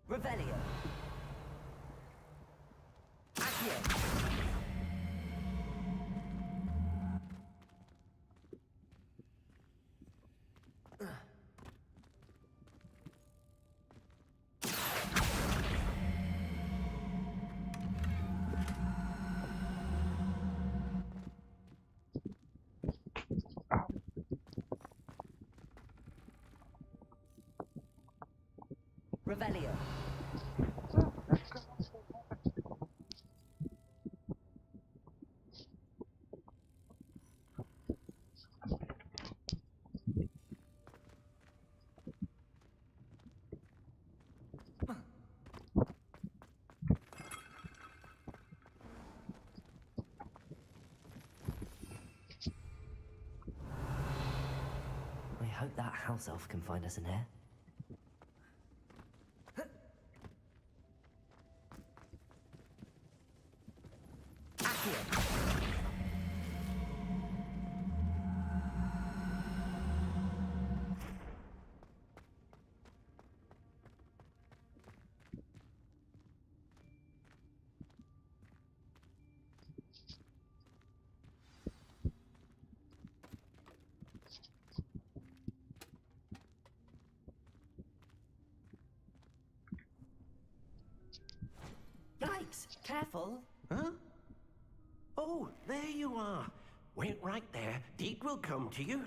Revelio. Accio. Revelio. I hope that house elf can find us in here. Yikes! Careful. Huh? Oh, there you are. Wait right there. Deke will come to you.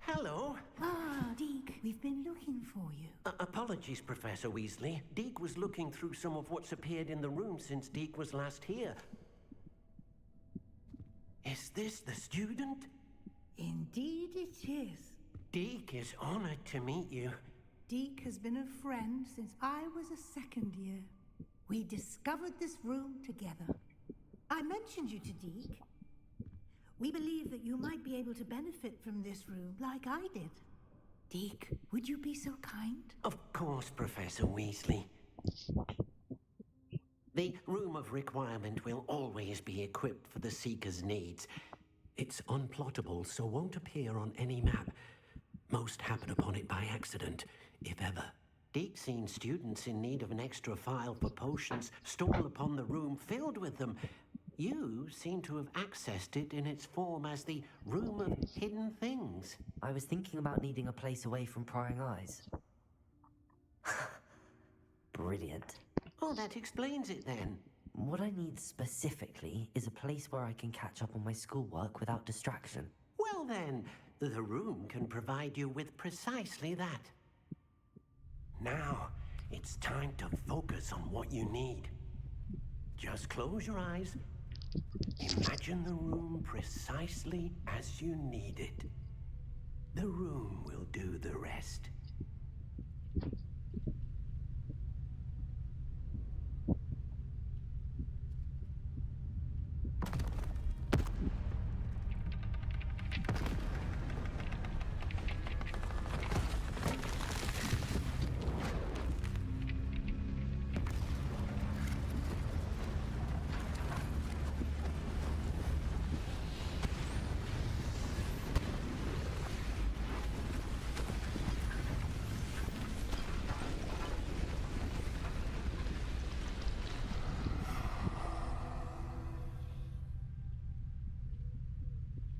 Hello. Ah, Deke, we've been looking for you. Apologies, Professor Weasley. Deke was looking through some of what's appeared in the room since Deke was last here. Is this the student? Indeed it is. Deke is honored to meet you. Deke has been a friend since I was a second year. We discovered this room together. I mentioned you to Deke. We believe that you might be able to benefit from this room like I did. Deke, would you be so kind? Of course, Professor Weasley. The Room of Requirement will always be equipped for the Seeker's needs. It's unplottable, so won't appear on any map. Most happen upon it by accident, if ever. Deke's seen students in need of an extra file for potions stumble upon the room filled with them. You seem to have accessed it in its form as the Room of Hidden Things. I was thinking about needing a place away from prying eyes. Brilliant. Oh, that explains it then. What I need specifically is a place where I can catch up on my schoolwork without distraction. Well then, the room can provide you with precisely that. Now, it's time to focus on what you need. Just close your eyes. Imagine the room precisely as you need it. The room will do the rest.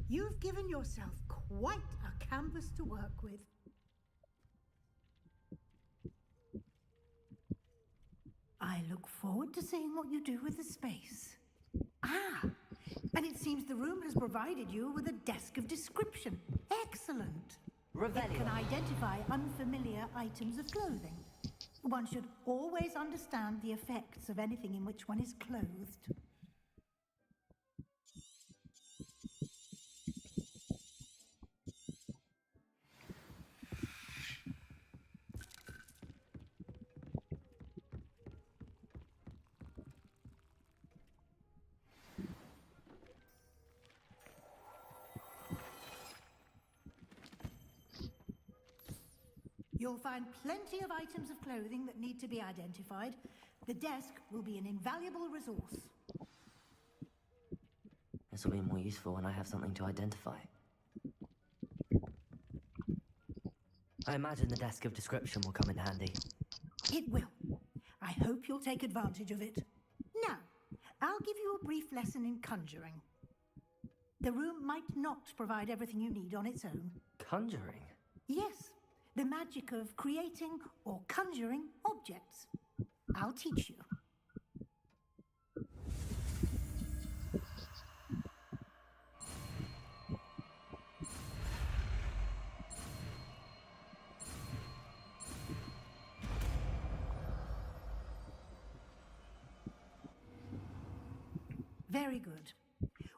You've given yourself quite a canvas to work with. I look forward to seeing what you do with the space. Ah, and it seems the room has provided you with a desk of description. Excellent. It can identify unfamiliar items of clothing. One should always understand the effects of anything in which one is clothed. You'll find plenty of items of clothing that need to be identified. The desk will be an invaluable resource. This will be more useful when I have something to identify. I imagine the desk of description will come in handy. It will. I hope you'll take advantage of it. Now, I'll give you a brief lesson in conjuring. The room might not provide everything you need on its own. Conjuring? Yes, the magic of creating or conjuring objects. I'll teach you. Very good.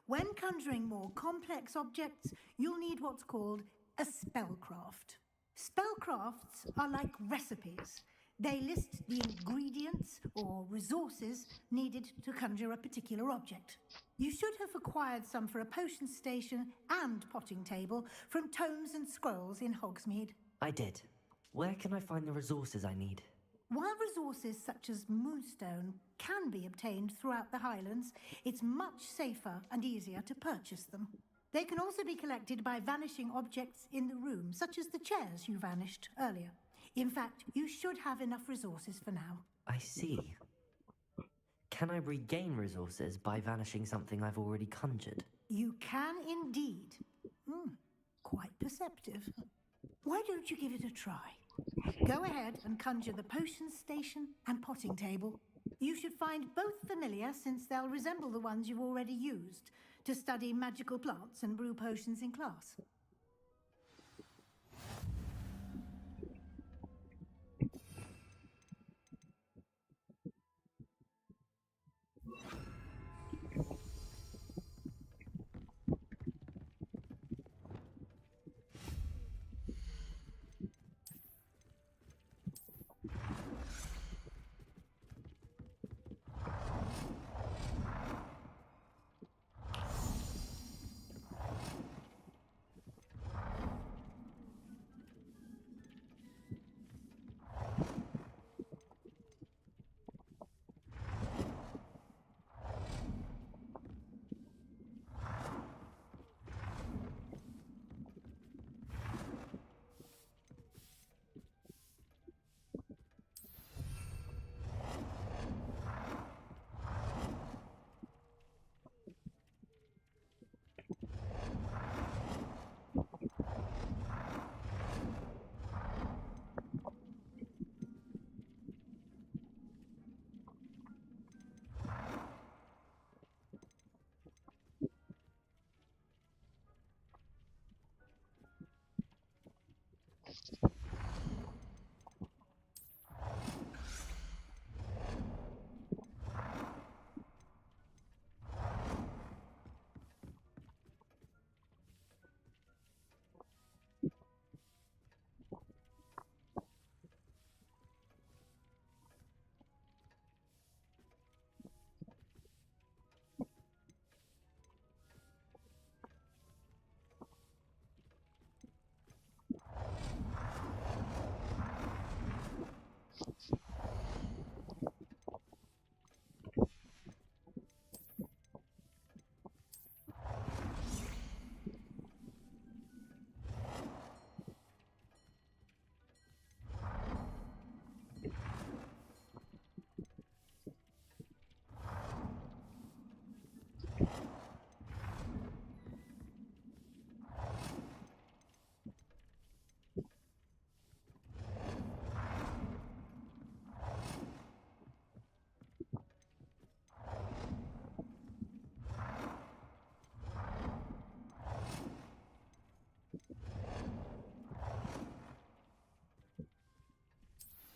When conjuring more complex objects, you'll need what's called a spellcraft. Spellcrafts are like recipes. They list the ingredients or resources needed to conjure a particular object. You should have acquired some for a potion station and potting table from tomes and scrolls in Hogsmeade. I did. Where can I find the resources I need? While resources such as moonstone can be obtained throughout the Highlands, it's much safer and easier to purchase them. They can also be collected by vanishing objects in the room, such as the chairs you vanished earlier. In fact, you should have enough resources for now. I see. Can I regain resources by vanishing something I've already conjured? You can indeed. Quite perceptive. Why don't you give it a try? Go ahead and conjure the potion station and potting table. You should find both familiar, since they'll resemble the ones you've already used to study magical plants and brew potions in class.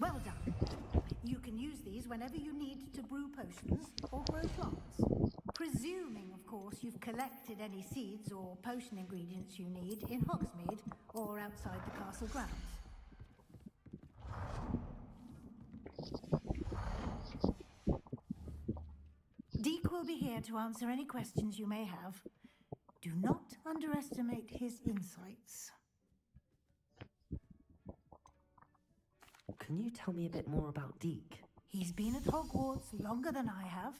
Well done. You can use these whenever you need to brew potions or grow plants. Presuming, of course, you've collected any seeds or potion ingredients you need in Hogsmeade or outside the castle grounds. Deek will be here to answer any questions you may have. Do not underestimate his insights. Can you tell me a bit more about Deke? He's been at Hogwarts longer than I have,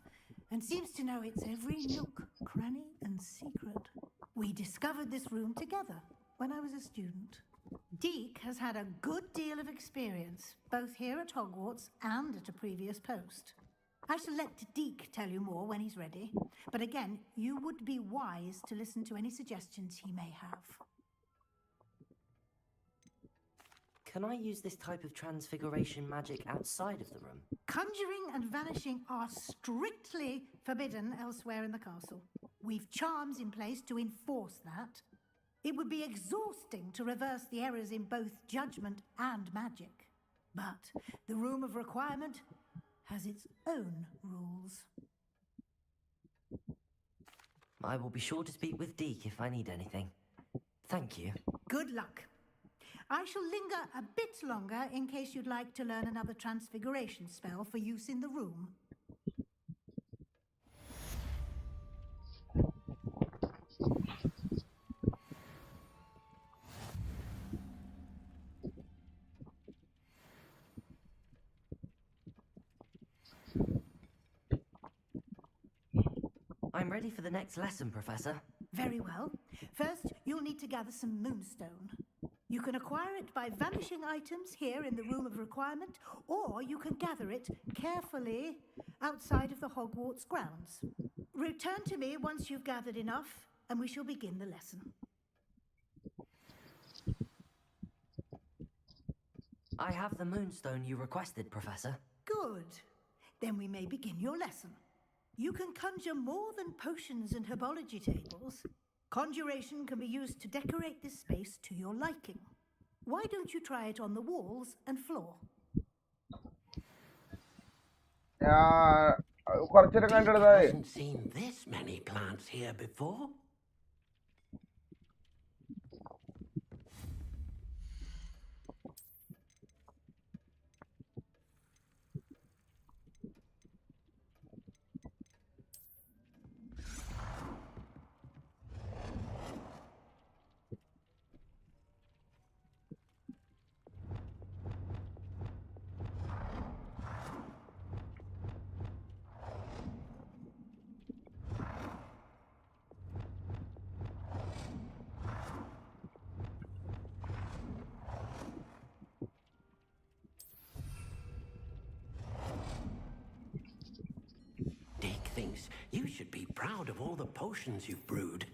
and seems to know its every nook, cranny, and secret. We discovered this room together when I was a student. Deke has had a good deal of experience, both here at Hogwarts and at a previous post. I shall let Deke tell you more when he's ready, but again, you would be wise to listen to any suggestions he may have. Can I use this type of transfiguration magic outside of the room? Conjuring and vanishing are strictly forbidden elsewhere in the castle. We've charms in place to enforce that. It would be exhausting to reverse the errors in both judgment and magic. But the Room of Requirement has its own rules. I will be sure to speak with Deke if I need anything. Thank you. Good luck. I shall linger a bit longer in case you'd like to learn another transfiguration spell for use in the room. I'm ready for the next lesson, Professor. Very well. First, you'll need to gather some moonstone. You can acquire it by vanishing items here in the Room of Requirement, or you can gather it carefully outside of the Hogwarts grounds. Return to me once you've gathered enough, and we shall begin the lesson. I have the moonstone you requested, Professor. Good. Then we may begin your lesson. You can conjure more than potions and herbology tables. Conjuration can be used to decorate this space to your liking. Why don't you try it on the walls and floor? കുറച്ചേരം കണ്ടെടുത്തായി. Hasn't seen this many plants here before. Deke thinks you should be proud of all the potions you've brewed.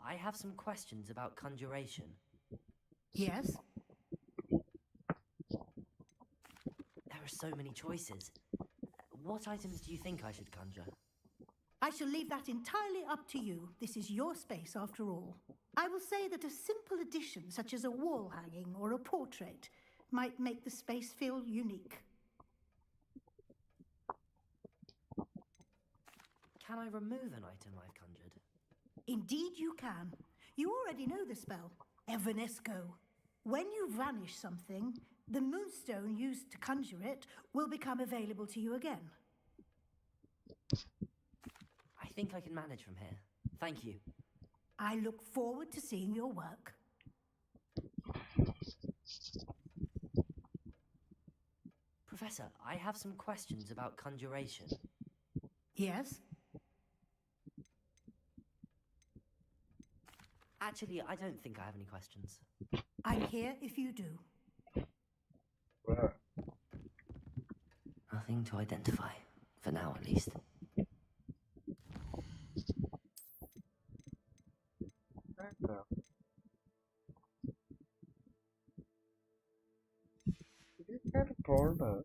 I have some questions about conjuration. Yes? There are so many choices. What items do you think I should conjure? I shall leave that entirely up to you. This is your space after all. I will say that a simple addition, such as a wall hanging or a portrait, might make the space feel unique. Can I remove an item I've conjured? Indeed you can. You already know the spell, Evanesco. When you vanish something, the moonstone used to conjure it will become available to you again. I think I can manage from here. Thank you. I look forward to seeing your work. Professor, I have some questions about conjuration. Yes? Actually, I don't think I have any questions. I'm here if you do. Nothing to identify. For now, at least. This guy told us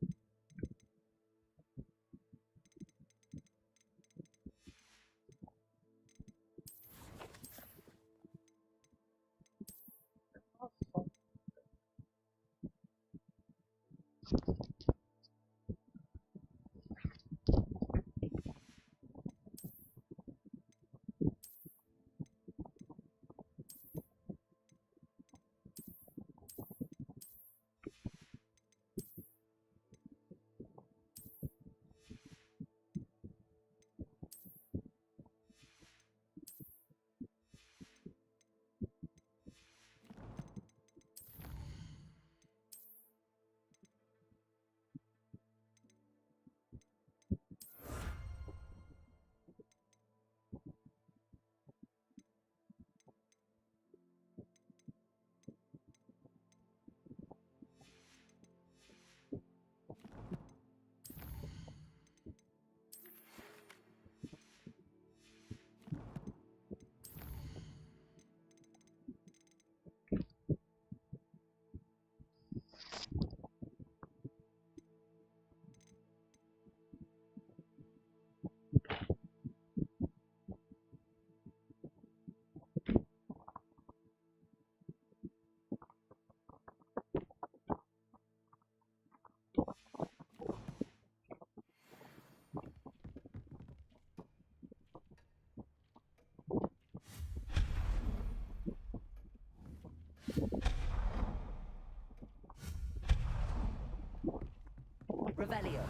Revelio.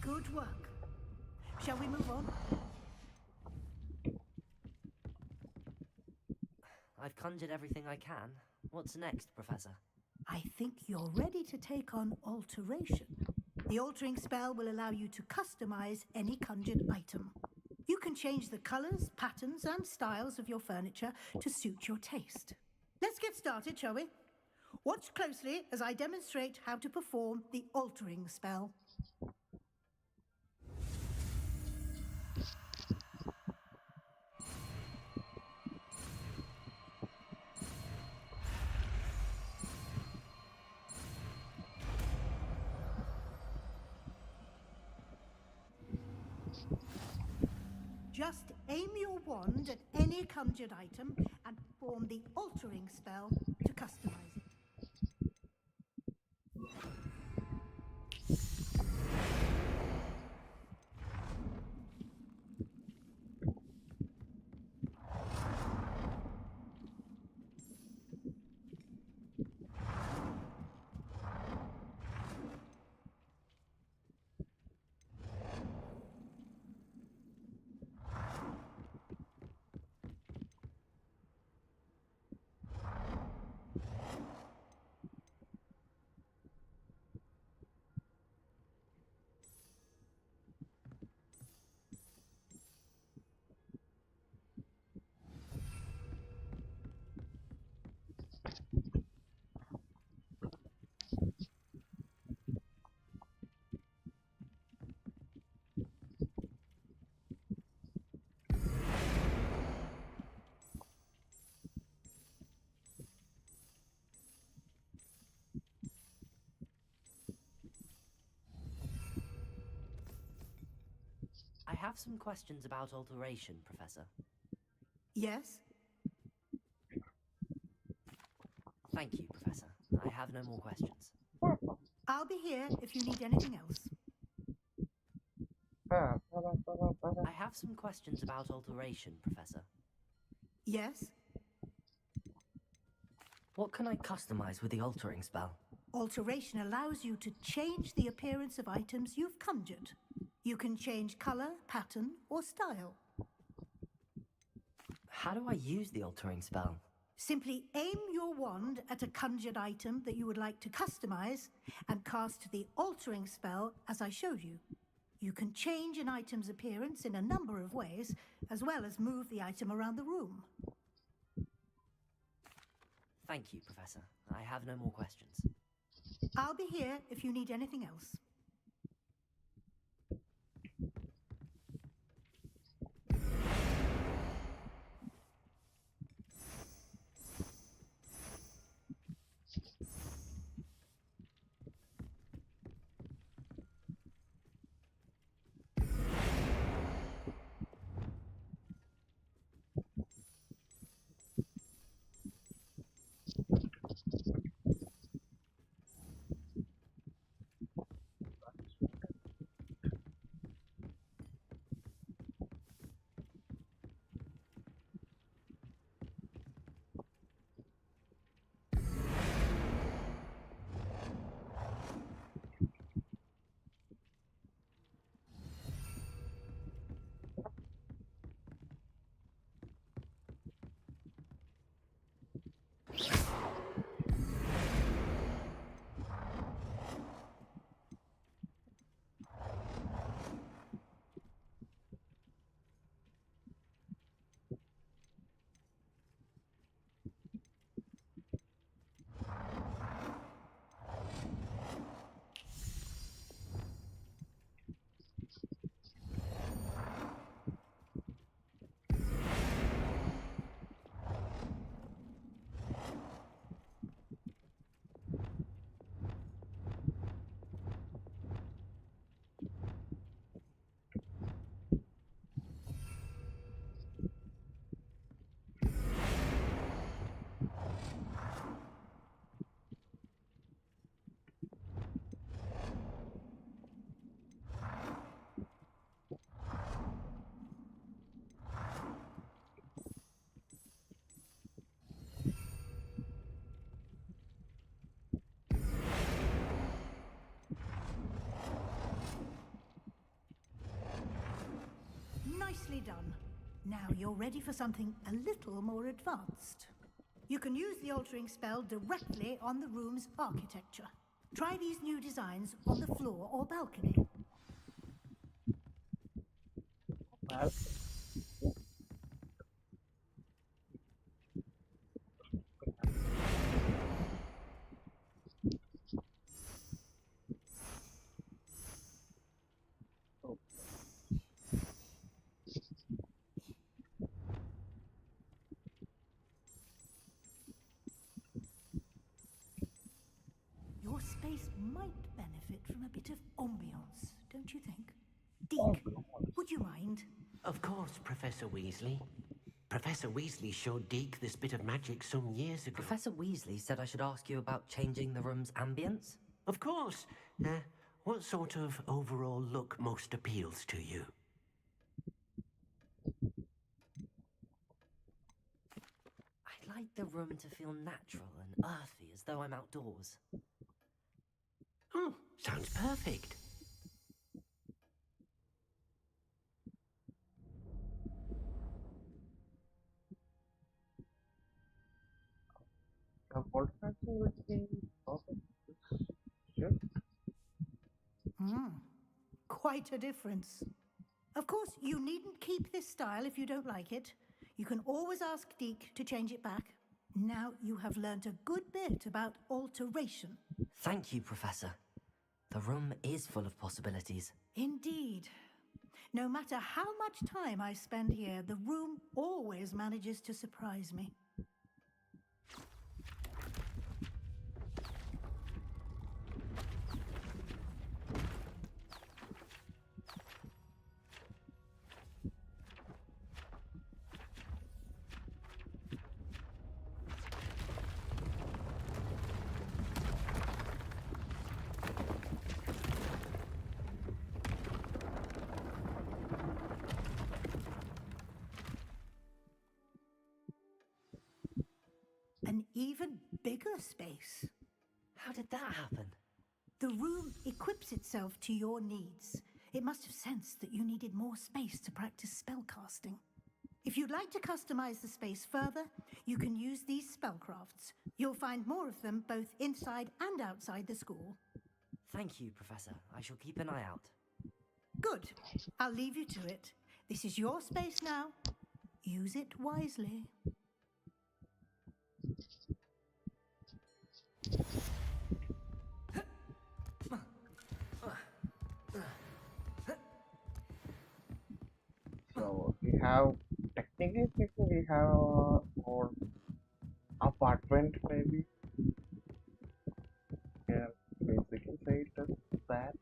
Good work. Shall we move on? I've conjured everything I can. What's next, Professor? I think you're ready to take on alteration. The altering spell will allow you to customize any conjured item. You can change the colors, patterns, and styles of your furniture to suit your taste. Let's get started, shall we? Watch closely as I demonstrate how to perform the altering spell. Just aim your wand at any conjured item and perform the altering spell to customize it. have some questions about alteration, Professor. Yes? Thank you, Professor. I have no more questions. I'll be here if you need anything else. I have some questions about alteration, Professor. Yes? What can I customize with the altering spell? Alteration allows you to change the appearance of items you've conjured. You can change color, pattern, or style. How do I use the altering spell? Simply aim your wand at a conjured item that you would like to customize and cast the altering spell as I showed you. You can change an item's appearance in a number of ways, as well as move the item around the room. Thank you, Professor. I have no more questions. I'll be here if you need anything else. Nicely done. Now you're ready for something a little more advanced. You can use the altering spell directly on the room's architecture. Try these new designs on the floor or balcony. Your space might benefit from a bit of ambiance, don't you think? Deke, would you mind? Of course, Professor Weasley. Professor Weasley showed Deke this bit of magic some years ago. Professor Weasley said I should ask you about changing the room's ambience? Of course. What sort of overall look most appeals to you? I'd like the room to feel natural and earthy, as though I'm outdoors. Oh, sounds perfect. Contrasting with the top of this ship. Quite a difference. Of course, you needn't keep this style if you don't like it. You can always ask Deke to change it back. Now you have learnt a good bit about alteration. Thank you, Professor. The room is full of possibilities. Indeed. No matter how much time I spend here, the room always manages to surprise me. even bigger space. How did that happen? The room equips itself to your needs. It must have sensed that you needed more space to practice spellcasting. If you'd like to customize the space further, you can use these spellcrafts. You'll find more of them both inside and outside the school. Thank you, Professor. I shall keep an eye out. Good. I'll leave you to it. This is your space now. Use it wisely. So we have, technically speaking, we have our apartment maybe. Yeah, basically say it as that.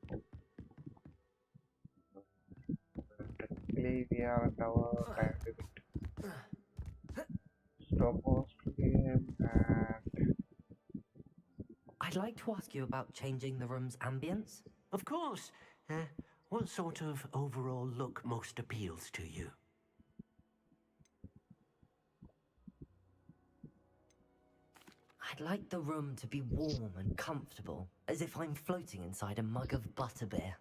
Technically we are at our private stopwatch game, and I'd like to ask you about changing the room's ambience. Of course. What sort of overall look most appeals to you? I'd like the room to be warm and comfortable, as if I'm floating inside a mug of butterbeer.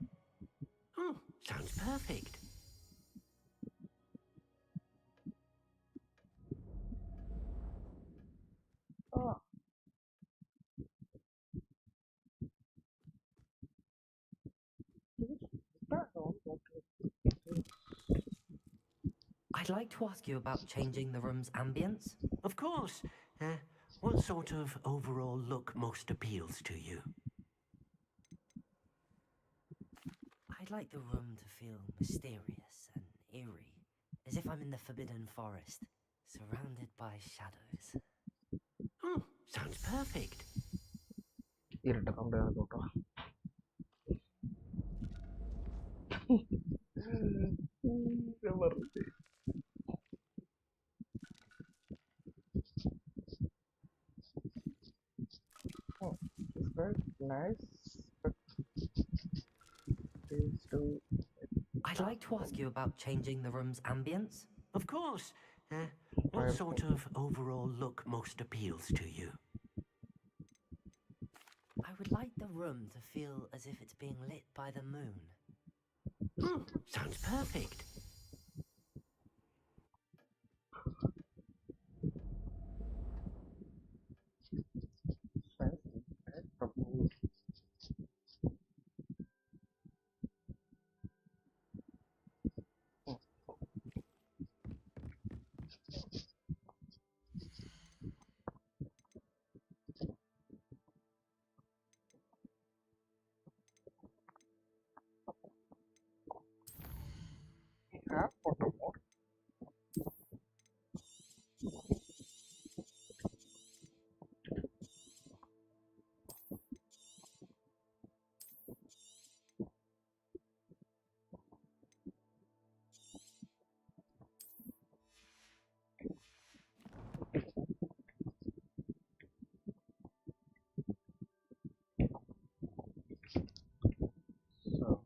Oh, sounds perfect. oh, I'd like to ask you about changing the room's ambience. Of course. What sort of overall look most appeals to you? I'd like the room to feel mysterious and eerie, as if I'm in the Forbidden Forest, surrounded by shadows. Oh, sounds perfect. ഇരുട്ടത്തുണ്ടായിരുന്നു കേട്ടോ. ഞാൻ പറഞ്ഞില്ലേ. Oh, it's quite nice, but things do. I'd like to ask you about changing the room's ambience. Of course. What sort of overall look most appeals to you? I would like the room to feel as if it's being lit by the moon. Oh, sounds perfect. Fancy, I propose. Yeah, photo mode. So,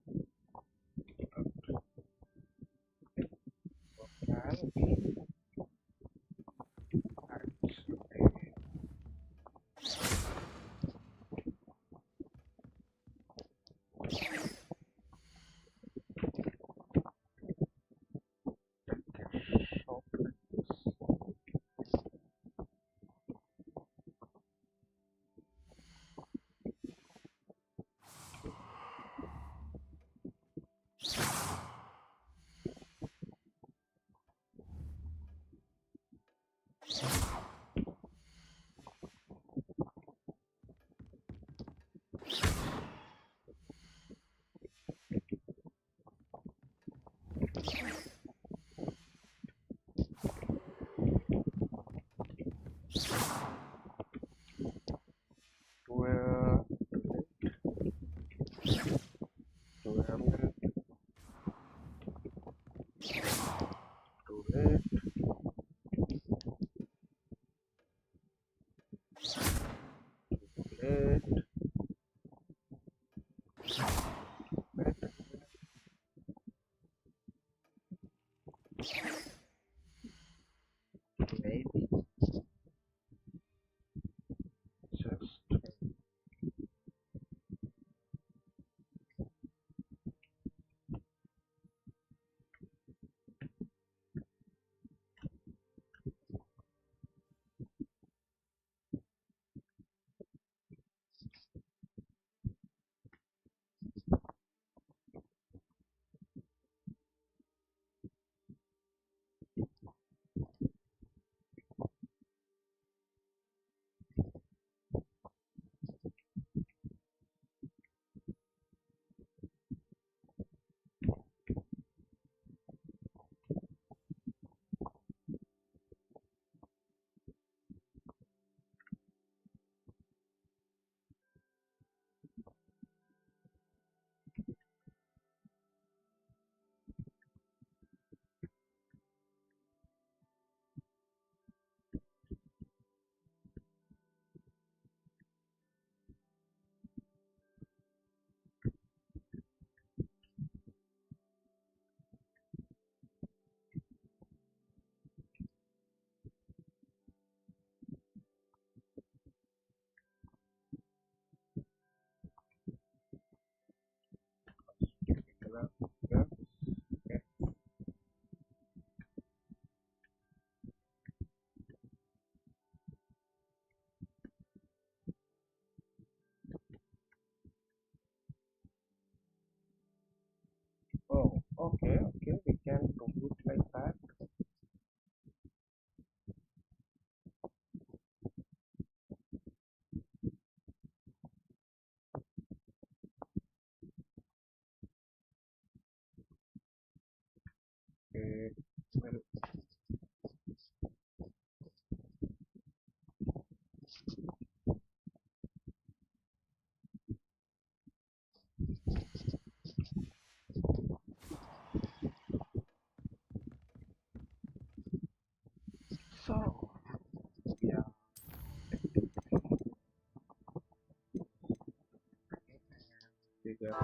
can be actually shop like this. Where to Hamlet to it it Okay, we can do it like that. Okay, well, so yeah, figure